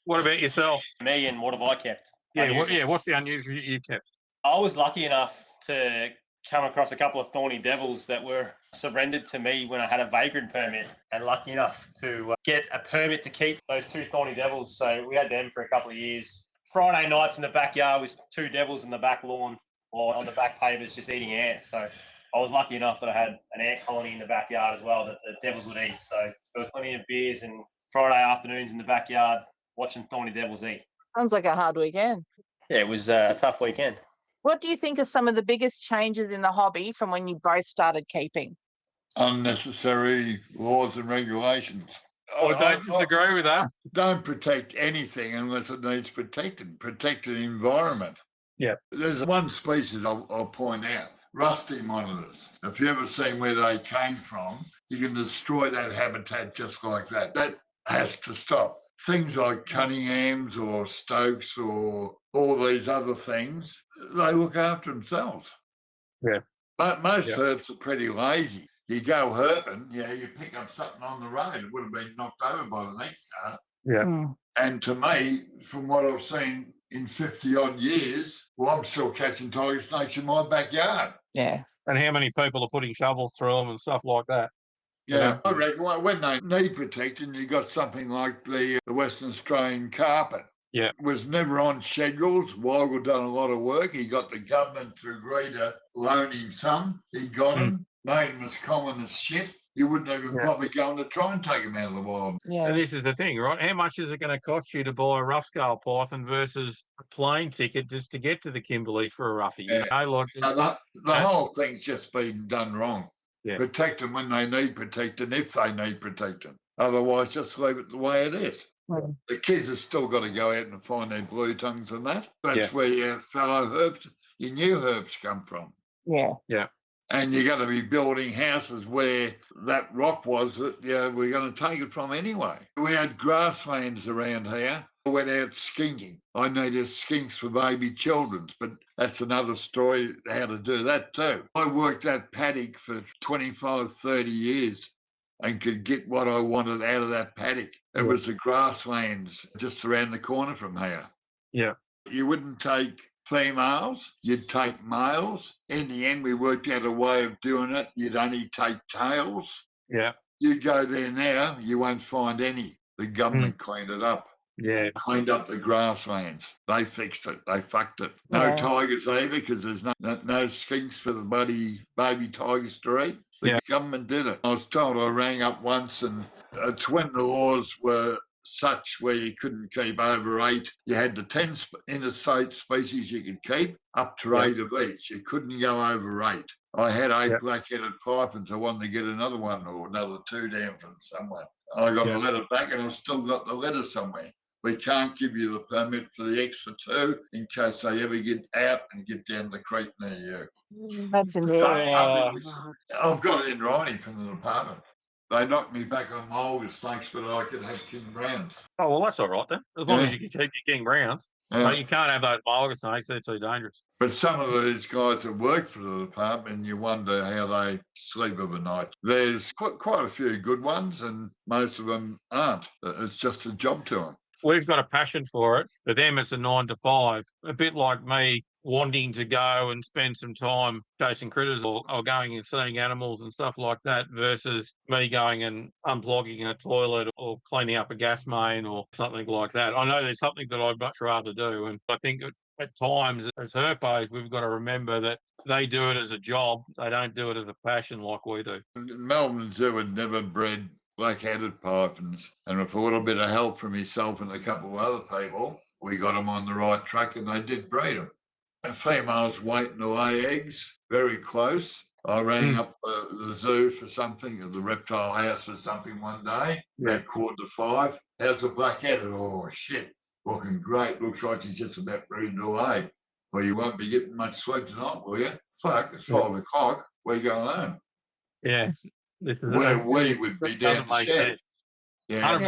S3: What about yourself?
S4: Me, and what have I kept?
S3: What's the unusual you kept?
S4: I was lucky enough to come across a couple of thorny devils that were surrendered to me when I had a vagrant permit, and lucky enough to get a permit to keep those 2 thorny devils. So we had them for a couple of years. Friday nights in the backyard with 2 devils in the back lawn or on the back pavers just eating ants. So I was lucky enough that I had an ant colony in the backyard as well that the devils would eat. So there was plenty of beers and Friday afternoons in the backyard watching thorny devils eat.
S1: Sounds like a hard weekend.
S4: Yeah, it was a tough weekend.
S1: What do you think are some of the biggest changes in the hobby from when you both started keeping?
S2: Unnecessary laws and regulations.
S3: I don't disagree with that.
S2: Don't protect anything unless it needs protected. Protect the environment.
S3: Yeah.
S2: There's one species I'll point out. Rusty monitors. If you ever seen where they came from, you can destroy that habitat just like that. That has to stop. Things like Cunninghams or Stokes or all these other things, they look after themselves.
S3: Yeah.
S2: But most herps are pretty lazy. You go herping, you pick up something on the road. It would have been knocked over by the next car.
S3: Yeah.
S2: And to me, from what I've seen in 50-odd years, well, I'm still catching tiger snakes in my backyard.
S1: Yeah.
S3: And how many people are putting shovels through them and stuff like that?
S2: Yeah, I reckon when they need protecting, you got something like the Western Australian carpet.
S3: Yeah.
S2: It was never on schedules. Weigel done a lot of work. He got the government to agree to loan him some. He got him, made him as common as shit. You wouldn't even probably go on to try and take him out of the wild.
S1: Yeah.
S3: And this is the thing, right? How much is it going to cost you to buy a rough scale python versus a plane ticket just to get to the Kimberley for a roughie?
S2: Yeah.
S3: You know, like,
S2: the whole thing's just been done wrong.
S3: Yeah.
S2: Protect them when they need protecting, if they need protecting. Otherwise, just leave it the way it is. The kids have still got to go out and find their blue tongues and that. That's where your fellow herbs, your new herbs come from.
S1: Yeah.
S3: Yeah.
S2: And you're going to be building houses where that rock was that we're going to take it from anyway. We had grasslands around here. I went out skinking. I needed skinks for baby children, but that's another story how to do that too. I worked that paddock for 25, 30 years and could get what I wanted out of that paddock. It was the grasslands just around the corner from here.
S3: Yeah.
S2: You wouldn't take females, you'd take males. In the end, we worked out a way of doing it. You'd only take tails.
S3: Yeah.
S2: You go there now, you won't find any. The government cleaned it up.
S3: Yeah.
S2: Cleaned up the grasslands. They fixed it. They fucked it. No tigers either because there's no skinks for the bloody baby tigers to eat. The government did it. I was told I rang up once and it's when the laws were such where you couldn't keep over 8. You had the 10 interstate species you could keep, up to 8 of each. You couldn't go over 8. I had 8 black-headed pythons. I wanted to get another one or another 2 down from someone. I got the letter back and I've still got the letter somewhere. We can't give you the permit for the extra 2 in case they ever get out and get down the creek near you.
S1: That's insane.
S2: I've got it in writing from the department. They knocked me back on my older snakes, but I could have king browns.
S3: Oh, well, that's all right then. As long as you can keep your king browns. So you can't have those mulga snakes, they're too dangerous.
S2: But some of these guys that work for the department, you wonder how they sleep of a night. There's quite a few good ones, and most of them aren't. It's just a job to them.
S3: We've got a passion for it. For them, it's a 9 to 5. A bit like me wanting to go and spend some time chasing critters or going and seeing animals and stuff like that versus me going and unplugging a toilet or cleaning up a gas main or something like that. I know there's something that I'd much rather do. And I think at times as herpos, we've got to remember that they do it as a job. They don't do it as a passion like we do.
S2: Melbourne Zoo had never bred black-headed pythons, and with a little bit of help from myself and a couple of other people, we got them on the right track and they did breed them. A female's waiting to lay eggs very close. I rang up the zoo for something, or the reptile house for something one day, at 4:45. How's the black-headed? Oh, shit, looking great. Looks like she's just about ready to lay. Well, you won't be getting much sleep tonight, will you? Fuck, it's 5 o'clock. We're going home.
S3: Yeah.
S2: Where we would be down the shed. Yeah.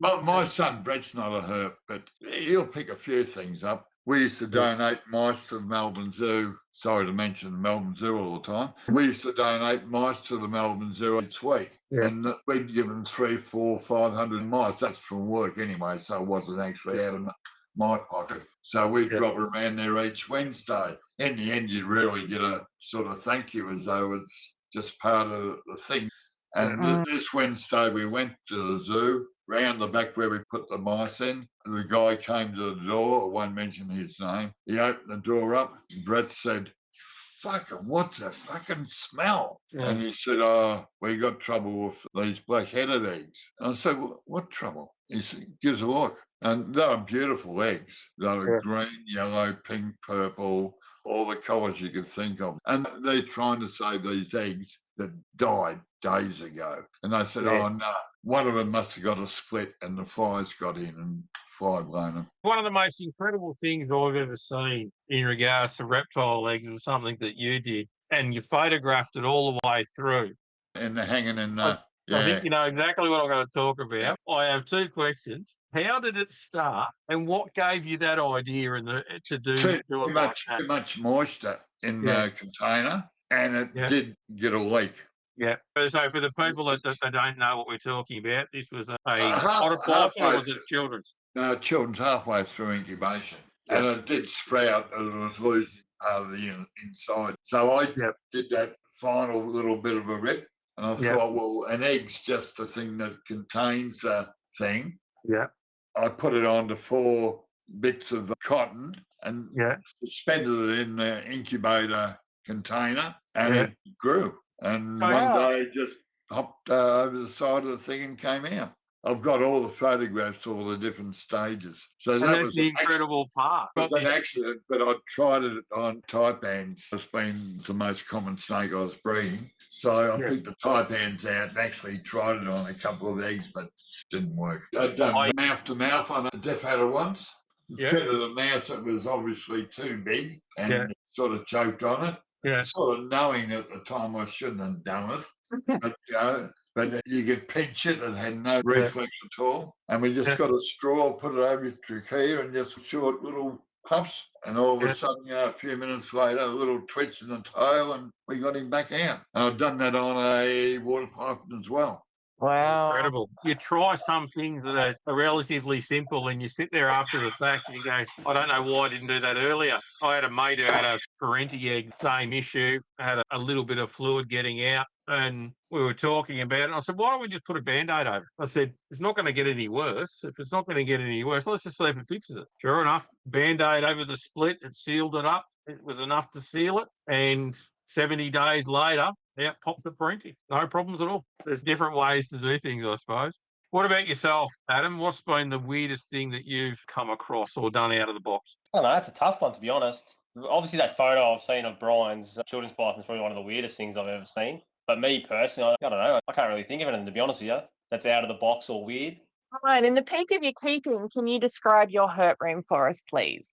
S3: 100%.
S2: My son Brett's not a herp, but he'll pick a few things up. We used to donate mice to the Melbourne Zoo. Sorry to mention the Melbourne Zoo all the time. We used to donate mice to the Melbourne Zoo each week. Yeah. And we'd give them 300, 400, 500 mice. That's from work anyway, so it wasn't actually out of my pocket. So we'd drop around there each Wednesday. In the end, you'd really get a sort of thank you as though it's just part of the thing. And this Wednesday we went to the zoo, round the back where we put the mice in. The guy came to the door, I won't mention his name. He opened the door up. Brett said, "Fucking, what's that fucking smell?" Yeah. And he said, "Oh, we got trouble with these black-headed eggs." And I said, "What trouble?" He said, "Gives a look." And they were beautiful eggs. They were green, yellow, pink, purple, all the colours you could think of. And they're trying to save these eggs that died days ago. And they said, "Oh, no, one of them must have got a split and the flies got in and fly blown them."
S3: One of the most incredible things I've ever seen in regards to reptile eggs was something that you did, and you photographed it all the way through.
S2: And they're hanging in the...
S3: I think you know exactly what I'm going to talk about. Yeah. I have 2 questions. How did it start, and what gave you that idea to do
S2: too much moisture in the container, and it did get a leak.
S3: Yeah. So for the people that don't know what we're talking about, this was a potted python, or was it children's?
S2: No, children's halfway through incubation, and it did sprout, and it was losing part of the inside. So I did that final little bit of a rip. And I thought, well, an egg's just a thing that contains a thing.
S3: Yeah.
S2: I put it onto 4 bits of cotton and suspended it in the incubator container, and it grew. And one day it just hopped over the side of the thing and came out. I've got all the photographs, all the different stages. So that was
S3: the incredible part.
S2: It was an accident, but I tried it on taipans. It's been the most common snake I was breeding. So I picked the taipans out and actually tried it on a couple of eggs, but didn't work. I'd done mouth-to-mouth on a deaf-adder once. Fed of the mouse, it was obviously too big and sort of choked on it. Yeah. Sort of knowing at the time I shouldn't have done it. But you could pinch it, it had no reflex at all. And we just got a straw, put it over your trachea and just short little puffs. And all of a sudden, a few minutes later, a little twitch in the tail and we got him back out. And I've done that on a water python as well.
S3: Wow. Incredible. You try some things that are relatively simple and you sit there after the fact and you go, I don't know why I didn't do that earlier. I had a mate who had a parenti egg, same issue, had a little bit of fluid getting out. And we were talking about it. And I said, why don't we just put a Band-Aid over it? I said, it's not going to get any worse. If it's not going to get any worse, let's just see if it fixes it. Sure enough, Band-Aid over the split, it sealed it up. It was enough to seal it. And 70 days later, out popped the parenti. No problems at all. There's different ways to do things, I suppose. What about yourself, Adam? What's been the weirdest thing that you've come across or done out of the box?
S4: I don't know, that's a tough one, to be honest. Obviously, that photo I've seen of Brian's children's python is probably one of the weirdest things I've ever seen. But me personally, I don't know. I can't really think of anything, to be honest with you, that's out of the box or weird.
S1: Brian, in the peak of your keeping, can you describe your herp room for us, please?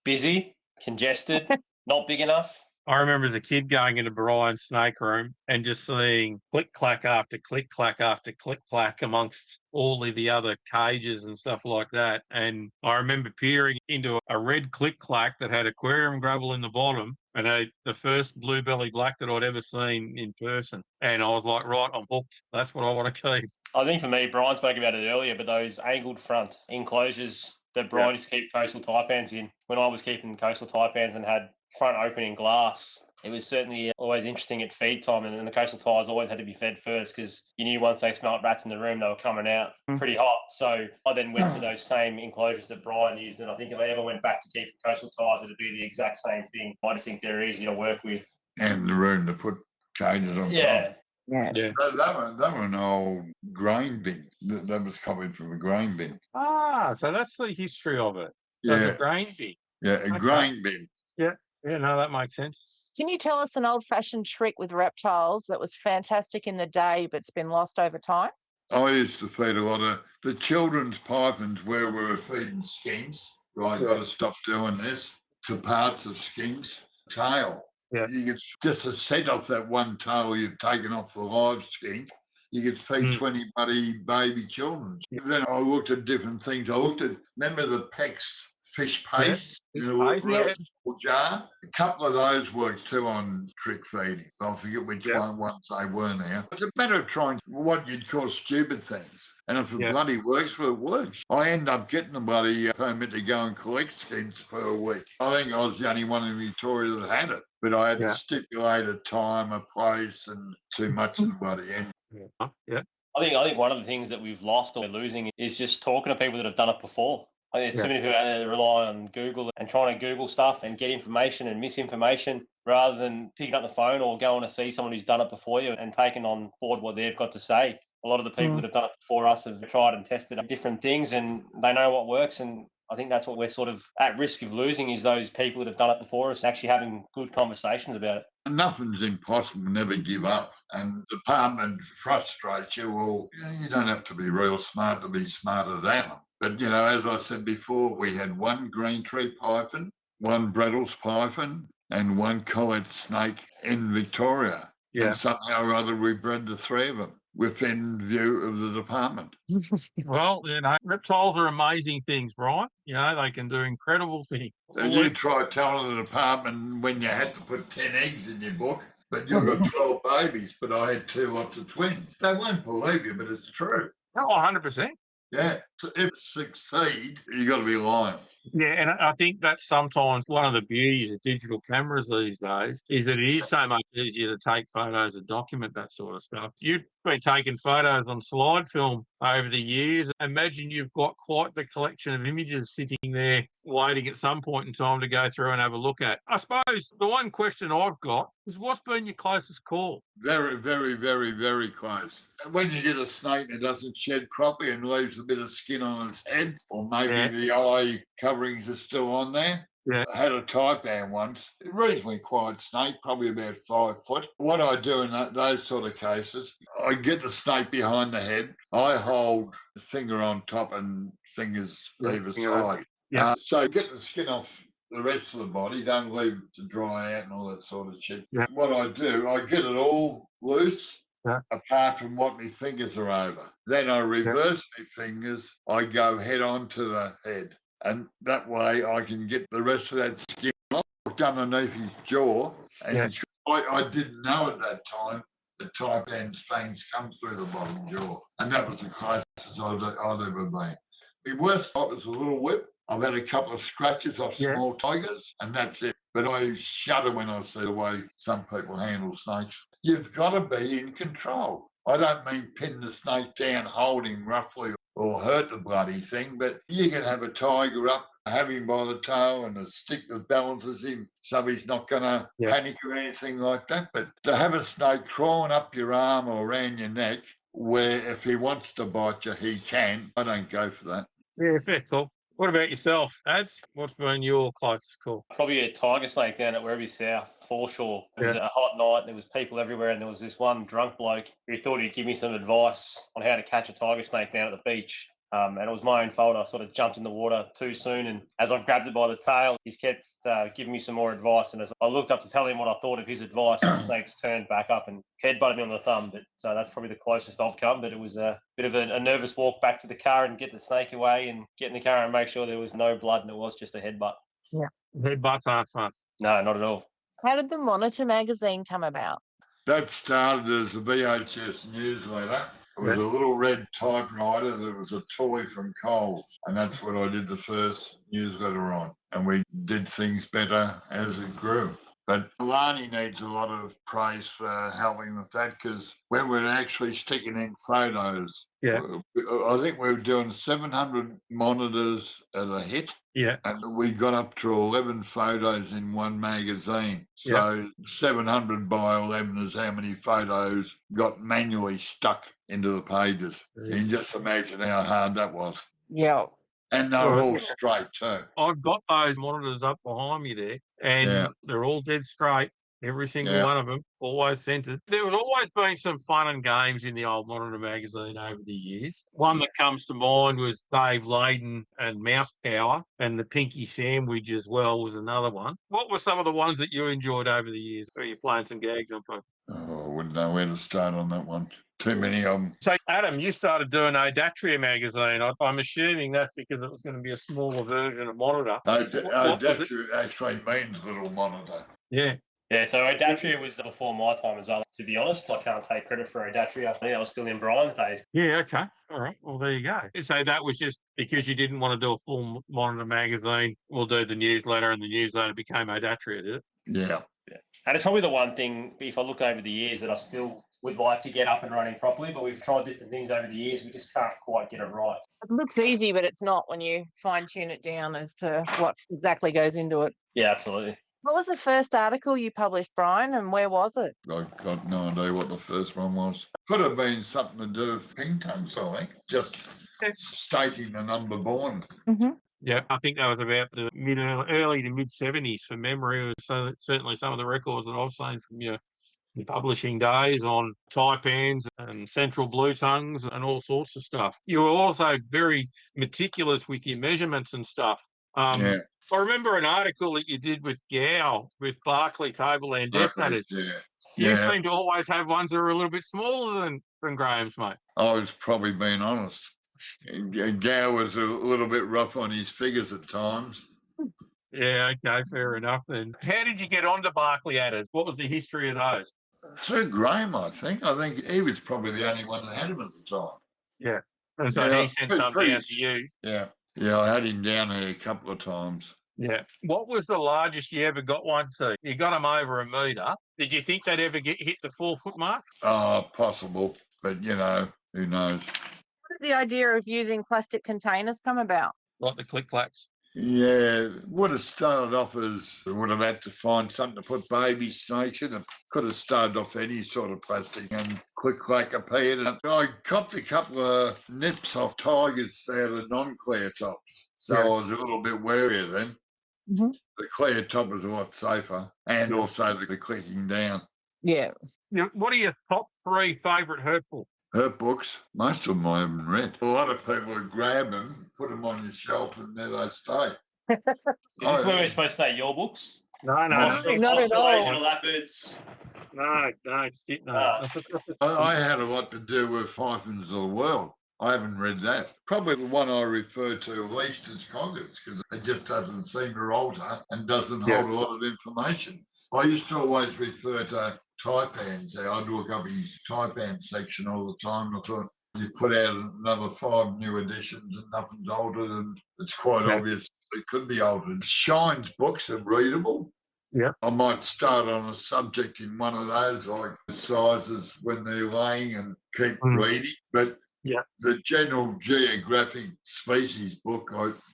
S4: Busy, congested, not big enough.
S3: I remember as a kid going into Brian's snake room and just seeing click-clack after click-clack after click-clack amongst all of the other cages and stuff like that. And I remember peering into a red click-clack that had aquarium gravel in the bottom and the first blue-belly black that I'd ever seen in person. And I was like, right, I'm hooked. That's what I want to keep.
S4: I think for me, Brian spoke about it earlier, but those angled front enclosures that Brian used to keep coastal taipans in, when I was keeping coastal taipans and had front opening glass, it was certainly always interesting at feed time, and the coastal ties always had to be fed first because you knew once they smelt rats in the room, they were coming out pretty hot. So I then went to those same enclosures that Brian used, and I think if I ever went back to keep coastal ties, it'd do the exact same thing. I just think they're easy to work with.
S2: And the room to put cages on top.
S1: Yeah.
S2: That were an old grain bin. That was copied from a grain bin.
S3: Ah, so that's the history of it.
S2: Yeah.
S3: That's a grain bin.
S2: Yeah, a grain bin.
S3: Yeah, no, that makes sense.
S1: Can you tell us an old-fashioned trick with reptiles that was fantastic in the day but's been lost over time?
S2: I used to feed a lot of the children's pythons where we were feeding skinks. Right, got to stop doing this to parts of skinks. Tail.
S3: Yeah.
S2: You get just a set off that one tail you've taken off the live skink. You could feed 20 bloody baby children. Then I looked at different things. Remember the PEX fish paste in a little jar? A couple of those works too on trick feeding. I forget which ones they were now. It's a matter of trying what you'd call stupid things. And if it bloody works, well, it works. I end up getting a bloody permit to go and collect skins for a week. I think I was the only one in Victoria that had it. But I had to stipulate a time, a place, and too much of the bloody end.
S3: Yeah.
S4: I think one of the things that we've lost or we're losing is just talking to people that have done it before. I think there's too many people out there that rely on Google and trying to Google stuff and get information and misinformation rather than picking up the phone or going to see someone who's done it before you and taking on board what they've got to say. A lot of the people that have done it before us have tried and tested different things and they know what works, and I think that's what we're sort of at risk of losing is those people that have done it before us actually having good conversations about it.
S2: Nothing's impossible. Never give up. And the department frustrates you. Well, you don't have to be real smart to be smarter than them. But, as I said before, we had one green tree python, one Brettles python, and one collet snake in Victoria. Yeah. And somehow or other we bred the three of them within view of the department.
S3: Well, reptiles are amazing things, right? They can do incredible things.
S2: And you try telling the department when you had to put 10 eggs in your book, but you've got 12 babies, but I had 2 lots of twins. They won't believe you, but it's true.
S3: Oh, 100%.
S2: Yeah, so if it succeed, you got to be lying.
S3: Yeah, and I think that's sometimes one of the beauties of digital cameras these days is that it is so much easier to take photos and document that sort of stuff. You've been taking photos on slide film over the years. Imagine you've got quite the collection of images sitting there waiting at some point in time to go through and have a look at. I suppose the one question I've got is what's been your closest call?
S2: Very, very, very, very close. When you get a snake that doesn't shed properly and leaves a bit of skin on its head, or maybe the eye coverings are still on there.
S3: Yeah.
S2: I had a taipan once, a reasonably quiet snake, probably about 5 foot. What I do in those sort of cases, I get the snake behind the head. I hold the finger on top and fingers either side.
S3: Yeah.
S2: So get the skin off the rest of the body. Don't leave it to dry out and all that sort of shit.
S3: Yeah.
S2: What I do, I get it all loose.
S3: Yeah.
S2: Apart from what my fingers are over. Then I reverse my fingers, I go head on to the head. And that way I can get the rest of that skin off underneath his jaw. And I didn't know at that time that taipan's fangs come through the bottom jaw. And that was the closest I'd ever been. My worst fight was a little whip. I've had a couple of scratches off small tigers, and that's it. But I shudder when I see the way some people handle snakes. You've got to be in control. I don't mean pin the snake down, hold him roughly or hurt the bloody thing, but you can have a tiger up, have him by the tail and a stick that balances him so he's not going to panic or anything like that. But to have a snake crawling up your arm or around your neck where if he wants to bite you, he can, I don't go for that.
S3: Yeah, fair cool. What about yourself, Ads? What's been your closest call?
S4: Probably a tiger snake down at Werribee South, foreshore. It was a hot night. There was people everywhere, and there was this one drunk bloke who thought he'd give me some advice on how to catch a tiger snake down at the beach. And it was my own fault. I sort of jumped in the water too soon. And as I grabbed it by the tail, he's kept giving me some more advice. And as I looked up to tell him what I thought of his advice, the snake's turned back up and headbutted me on the thumb. But that's probably the closest I've come. But it was a bit of a nervous walk back to the car and get the snake away and get in the car and make sure there was no blood and it was just a headbutt.
S3: Yeah. Headbutts aren't fun.
S4: No, not at all.
S1: How did the Monitor magazine come about?
S2: That started as a VHS newsletter. It was a little red typewriter that was a toy from Coles, and that's what I did the first newsletter on. And we did things better as it grew. But Lani needs a lot of praise for helping with that, because when we're actually sticking in photos, I think we were doing 700 monitors at a hit.
S3: Yeah.
S2: And we got up to 11 photos in one magazine. So 700 by 11 is how many photos got manually stuck into the pages. You can just imagine how hard that was.
S1: Yeah.
S2: And they're all straight too.
S3: I've got those monitors up behind me there, and they're all dead straight. Every single one of them, always centred. There was always been some fun and games in the old Monitor magazine over the years. One that comes to mind was Dave Layden and Mouse Power, and the Pinky Sandwich as well was another one. What were some of the ones that you enjoyed over the years? Were you playing some gags on people?
S2: Oh, I wouldn't know where to start on that one. Too many of them.
S3: So, Adam, you started doing Odatria magazine. I'm assuming that's because it was going to be a smaller version of Monitor.
S2: Odatria actually means little monitor.
S3: Yeah.
S4: Yeah, so Odatria was before my time as well. To be honest, I can't take credit for Odatria. I think I was still in Brian's days.
S3: Yeah, okay. All right. Well, there you go. So that was just because you didn't want to do a full Monitor magazine. We'll do the newsletter, and the newsletter became Odatria, did it?
S2: Yeah.
S4: And it's probably the one thing, if I look over the years, that I still would like to get up and running properly, but we've tried different things over the years. We just can't quite get it right.
S1: It looks easy, but it's not when you fine-tune it down as to what exactly goes into it.
S4: Yeah, absolutely.
S1: What was the first article you published, Brian, and where was it?
S2: I've got no idea what the first one was. Could have been something to do with ping tongues, I think. Just stating the number born.
S1: Mm-hmm.
S3: Yeah, I think that was about the early to mid-70s from memory. So certainly some of the records that I've seen from your publishing days on taipans and central blue tongues and all sorts of stuff. You were also very meticulous with your measurements and stuff. I remember an article that you did with Gow, with Barclay Tableland Detonators. You seem to always have ones that are a little bit smaller than Graham's, mate.
S2: I was probably being honest. Gow was a little bit rough on his figures at times.
S3: Yeah, okay, fair enough then. How did you get onto Barclay Adders? What was the history of those?
S2: Through Graham, I think. I think he was probably the only one that had him at the time.
S3: Yeah. And so he sent some down to you.
S2: Yeah. Yeah, I had him down here a couple of times.
S3: Yeah. What was the largest you ever got one to? You got them over a metre. Did you think they'd ever hit the 4 foot mark?
S2: Oh, possible. But, who knows?
S1: How did the idea of using plastic containers come about?
S3: Like the click-clacks.
S2: Yeah, would have started off as we would have had to find something to put baby snakes in. It could have started off any sort of plastic and click-clack appeared. And I copped a couple of nips off tigers out of non-clear tops. So I was a little bit warier then.
S1: Mm-hmm.
S2: The clear top was a lot safer, and also the clicking down.
S1: Yeah.
S3: What are your top 3 favourite herp books?
S2: Herp books, most of them I haven't read. A lot of people would grab them, put them on your shelf, and there they stay.
S4: Is this where we're supposed to say your books?
S3: No,
S1: not at all.
S4: Australasian leopards.
S3: No.
S2: I had a lot to do with Hyphens of the World. I haven't read that. Probably the one I refer to least is Congress, because it just doesn't seem to alter and doesn't hold a lot of information. I used to always refer to taipans. I'd look up his taipan section all the time. I thought you put out another 5 new editions and nothing's altered, and it's quite obvious it could be altered. Shine's books are readable.
S3: Yeah.
S2: I might start on a subject in one of those, like the sizes when they're laying, and keep reading. But the general geographic species book,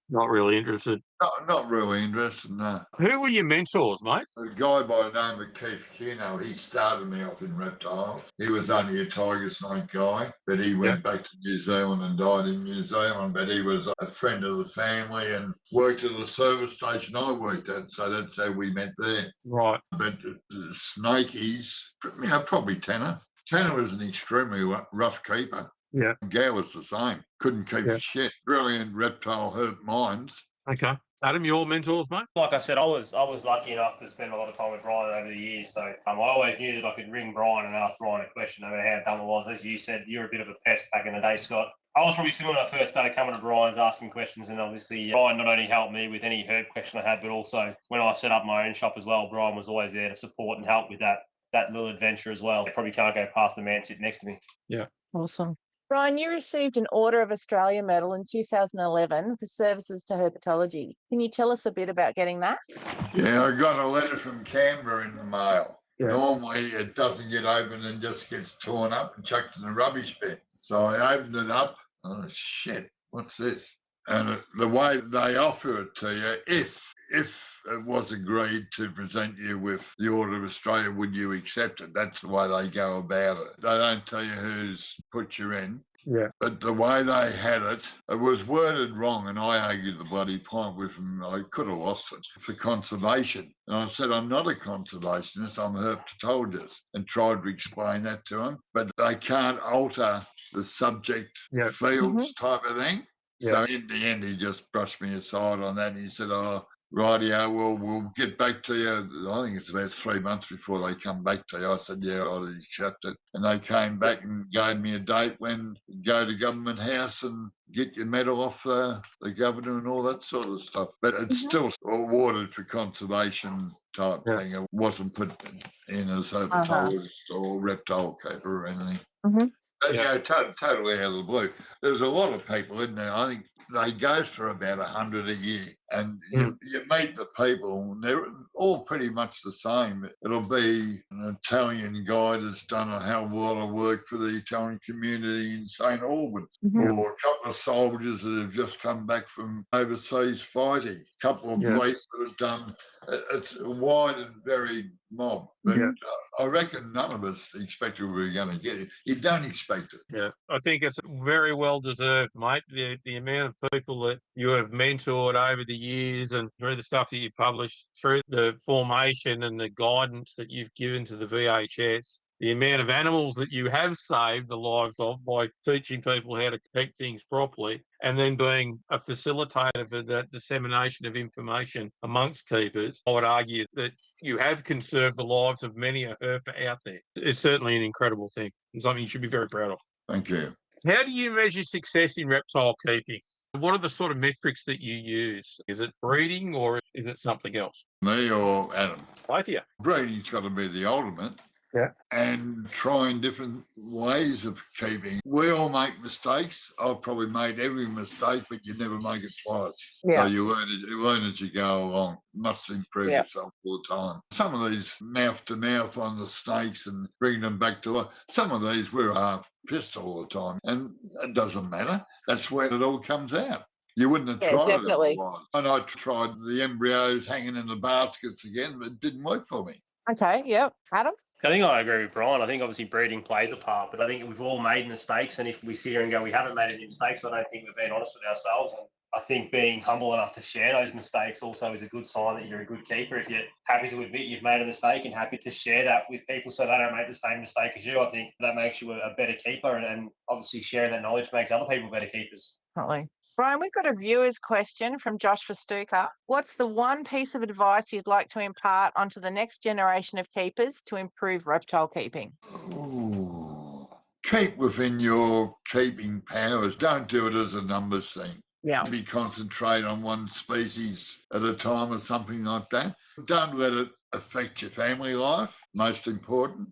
S3: not really interested.
S2: Not really interested, no.
S3: Who were your mentors, mate?
S2: A guy by the name of Keith Kino, he started me off in reptiles. He was only a tiger snake guy, but he went back to New Zealand and died in New Zealand. But he was a friend of the family and worked at the service station I worked at, so that's how we met there.
S3: Right.
S2: But snakies, probably Tanner. Tanner was an extremely rough keeper.
S3: Yeah.
S2: Gow was the same. Couldn't keep shit. Brilliant reptile herp minds.
S3: Okay. Adam, your mentors, mate?
S4: Like I said, I was lucky enough to spend a lot of time with Brian over the years. So I always knew that I could ring Brian and ask Brian a question, no matter how dumb it was. As you said, you're a bit of a pest back in the day, Scott. I was probably similar when I first started coming to Brian's, asking questions, and obviously Brian not only helped me with any herb question I had, but also when I set up my own shop as well, Brian was always there to support and help with that little adventure as well. I probably can't go past the man sitting next to me.
S3: Yeah.
S1: Awesome. Brian, you received an Order of Australia medal in 2011 for services to herpetology. Can you tell us a bit about getting that?
S2: Yeah, I got a letter from Canberra in the mail.
S3: Yeah.
S2: Normally it doesn't get opened and just gets torn up and chucked in the rubbish bin. So I opened it up. Oh, shit, what's this? And the way they offer it to you, if it was agreed to present you with the Order of Australia, would you accept it? That's the way they go about it. They don't tell you who's put you in.
S3: Yeah.
S2: But the way they had it, it was worded wrong, and I argued the bloody point with them. I could have lost it for conservation. And I said, I'm not a conservationist, I'm a herpetologist, and tried to explain that to them. But they can't alter the subject fields type of thing. So in the end, he just brushed me aside on that. And he said, oh, rightio, well, we'll get back to you. I think it's about 3 months before they come back to you. I said, yeah, I'd accept it. And they came back and gave me a date when you go to Government House and get your medal off the governor and all that sort of stuff. But it's still awarded for conservation type thing. It wasn't put in as a herpetologist or reptile keeper or anything. But, totally out of the blue. There's a lot of people in there. I think they go through about 100 a year, and you meet the people, and they're all pretty much the same. It'll be an Italian guy that's done a hell of a lot of work for the Italian community in St Albans, or a couple of soldiers that have just come back from overseas fighting, a couple of police that have done. It's a wide and varied mob, but I reckon none of us expected we were going to get it. You don't expect it.
S3: Yeah, I think it's very well deserved, mate. The amount of people that you have mentored over the years and through the stuff that you published, through the formation and the guidance that you've given to the VHS, the amount of animals that you have saved the lives of by teaching people how to keep things properly, and then being a facilitator for that dissemination of information amongst keepers, I would argue that you have conserved the lives of many a herper out there. It's certainly an incredible thing and something you should be very proud of.
S2: Thank you.
S3: How do you measure success in reptile keeping? What are the sort of metrics that you use? Is it breeding or is it something else?
S2: Me or Adam?
S3: Both of you.
S2: Breeding's got to be the ultimate.
S3: Yeah.
S2: And trying different ways of keeping. We all make mistakes. I've probably made every mistake, but you never make it twice. Yeah. So you learn as you go along. You must improve yourself all the time. Some of these mouth to mouth on the snakes and bringing them back to life. Some of these we're half pissed all the time, and it doesn't matter. That's where it all comes out. You wouldn't have tried it otherwise. And I tried the embryos hanging in the baskets again, but it didn't work for me.
S1: Okay, yep. Adam?
S4: I think I agree with Brian. I think obviously breeding plays a part, but I think we've all made mistakes. And if we sit here and go, we haven't made any mistakes, I don't think we're being honest with ourselves. And I think being humble enough to share those mistakes also is a good sign that you're a good keeper. If you're happy to admit you've made a mistake and happy to share that with people so they don't make the same mistake as you, I think that makes you a better keeper. And obviously sharing that knowledge makes other people better keepers.
S1: Definitely. Brian, we've got a viewer's question from Josh Festuca. What's the one piece of advice you'd like to impart onto the next generation of keepers to improve reptile keeping?
S2: Ooh. Keep within your keeping powers. Don't do it as a numbers thing.
S1: Yeah.
S2: Maybe concentrate on one species at a time or something like that. Don't let it affect your family life. Most important,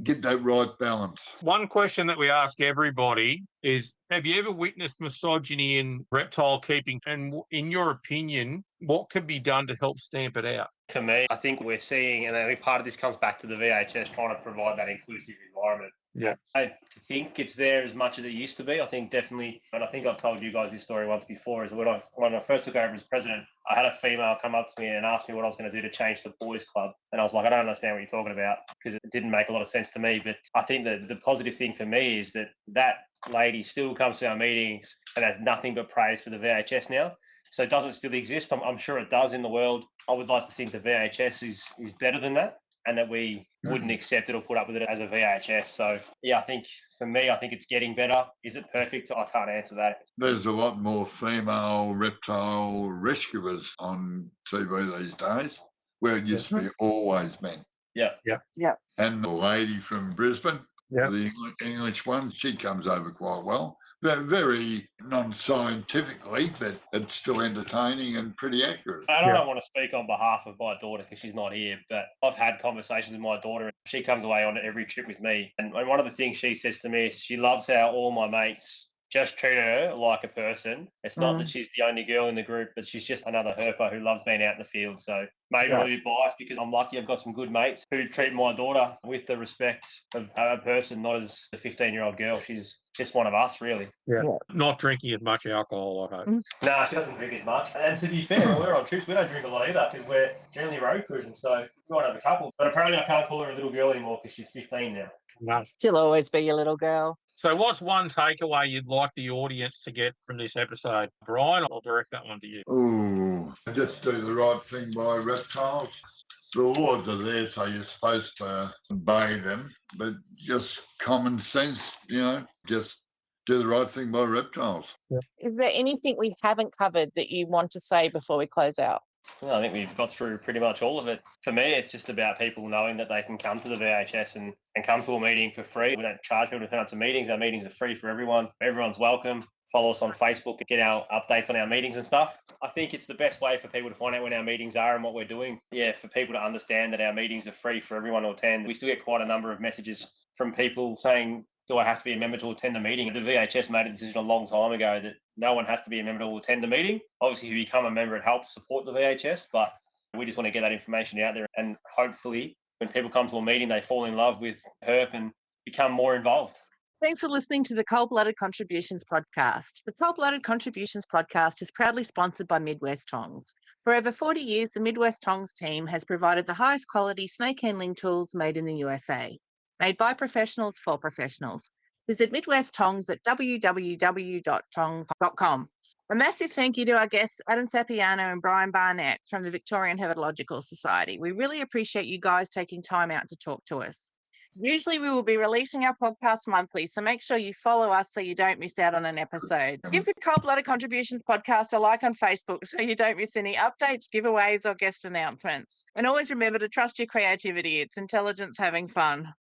S2: get that right balance.
S3: One question that we ask everybody is, have you ever witnessed misogyny in reptile keeping? And in your opinion, what can be done to help stamp it out?
S4: To me, I think we're seeing, and I think part of this comes back to the VHS trying to provide that inclusive environment.
S3: Yeah.
S4: I think it's there as much as it used to be. I think definitely, and I think I've told you guys this story once before, is when I first took over as president, I had a female come up to me and ask me what I was going to do to change the boys' club. And I was like, I don't understand what you're talking about, because it didn't make a lot of sense to me. But I think that the positive thing for me is that lady still comes to our meetings and has nothing but praise for the VHS now. So does it still exist? I'm sure it does in the world. I would like to think the VHS is better than that. and that we wouldn't accept it or put up with it as a VHS. So, yeah, I think for me, I think it's getting better. Is it perfect? I can't answer that.
S2: There's a lot more female reptile rescuers on TV these days, where it used to be always men.
S4: Yeah.
S2: And the lady from Brisbane, the English one, she comes over quite well. They're very non-scientifically, but it's still entertaining and pretty accurate.
S4: I don't want to speak on behalf of my daughter because she's not here, but I've had conversations with my daughter. She comes away on every trip with me. And one of the things she says to me is she loves how all my mates just treat her like a person. It's not that she's the only girl in the group, but she's just another herper who loves being out in the field. So maybe I'm a bit biased because I'm lucky I've got some good mates who treat my daughter with the respect of a person, not as a 15-year-old girl. She's just one of us, really.
S3: Yeah. Not drinking as much alcohol, I hope.
S4: No, she doesn't drink as much. And to be fair, when we're on trips, we don't drink a lot either because we're generally road cruising. So we might have a couple. But apparently I can't call her a little girl anymore because she's 15 now.
S3: No.
S1: She'll always be your little girl.
S3: So what's one takeaway you'd like the audience to get from this episode? Brian, I'll direct that one to you.
S2: Ooh, just do the right thing by reptiles. The laws are there, so you're supposed to obey them, but just common sense, just do the right thing by reptiles.
S1: Is there anything we haven't covered that you want to say before we close out?
S4: Well, I think we've got through pretty much all of it. For me, it's just about people knowing that they can come to the VHS and come to a meeting for free. We don't charge people to turn up to meetings. Our meetings are free for everyone. Everyone's welcome. Follow us on Facebook and get our updates on our meetings and stuff. I think it's the best way for people to find out when our meetings are and what we're doing. Yeah, for people to understand that our meetings are free for everyone to attend. We still get quite a number of messages from people saying, do I have to be a member to attend a meeting? The VHS made a decision a long time ago that no one has to be a member to attend a meeting. Obviously, if you become a member, it helps support the VHS, but we just want to get that information out there. And hopefully, when people come to a meeting, they fall in love with herp and become more involved.
S1: Thanks for listening to the Cold-Blooded Contributions podcast. The Cold-Blooded Contributions podcast is proudly sponsored by Midwest Tongs. For over 40 years, the Midwest Tongs team has provided the highest quality snake handling tools made in the USA. Made by professionals for professionals. Visit Midwest Tongs at www.tongs.com. A massive thank you to our guests, Adam Sapiano and Brian Barnett from the Victorian Herpetological Society. We really appreciate you guys taking time out to talk to us. Usually we will be releasing our podcast monthly, so make sure you follow us so you don't miss out on an episode. Give the Cold-Blooded Contributions podcast a like on Facebook so you don't miss any updates, giveaways or guest announcements. And always remember to trust your creativity. It's intelligence having fun.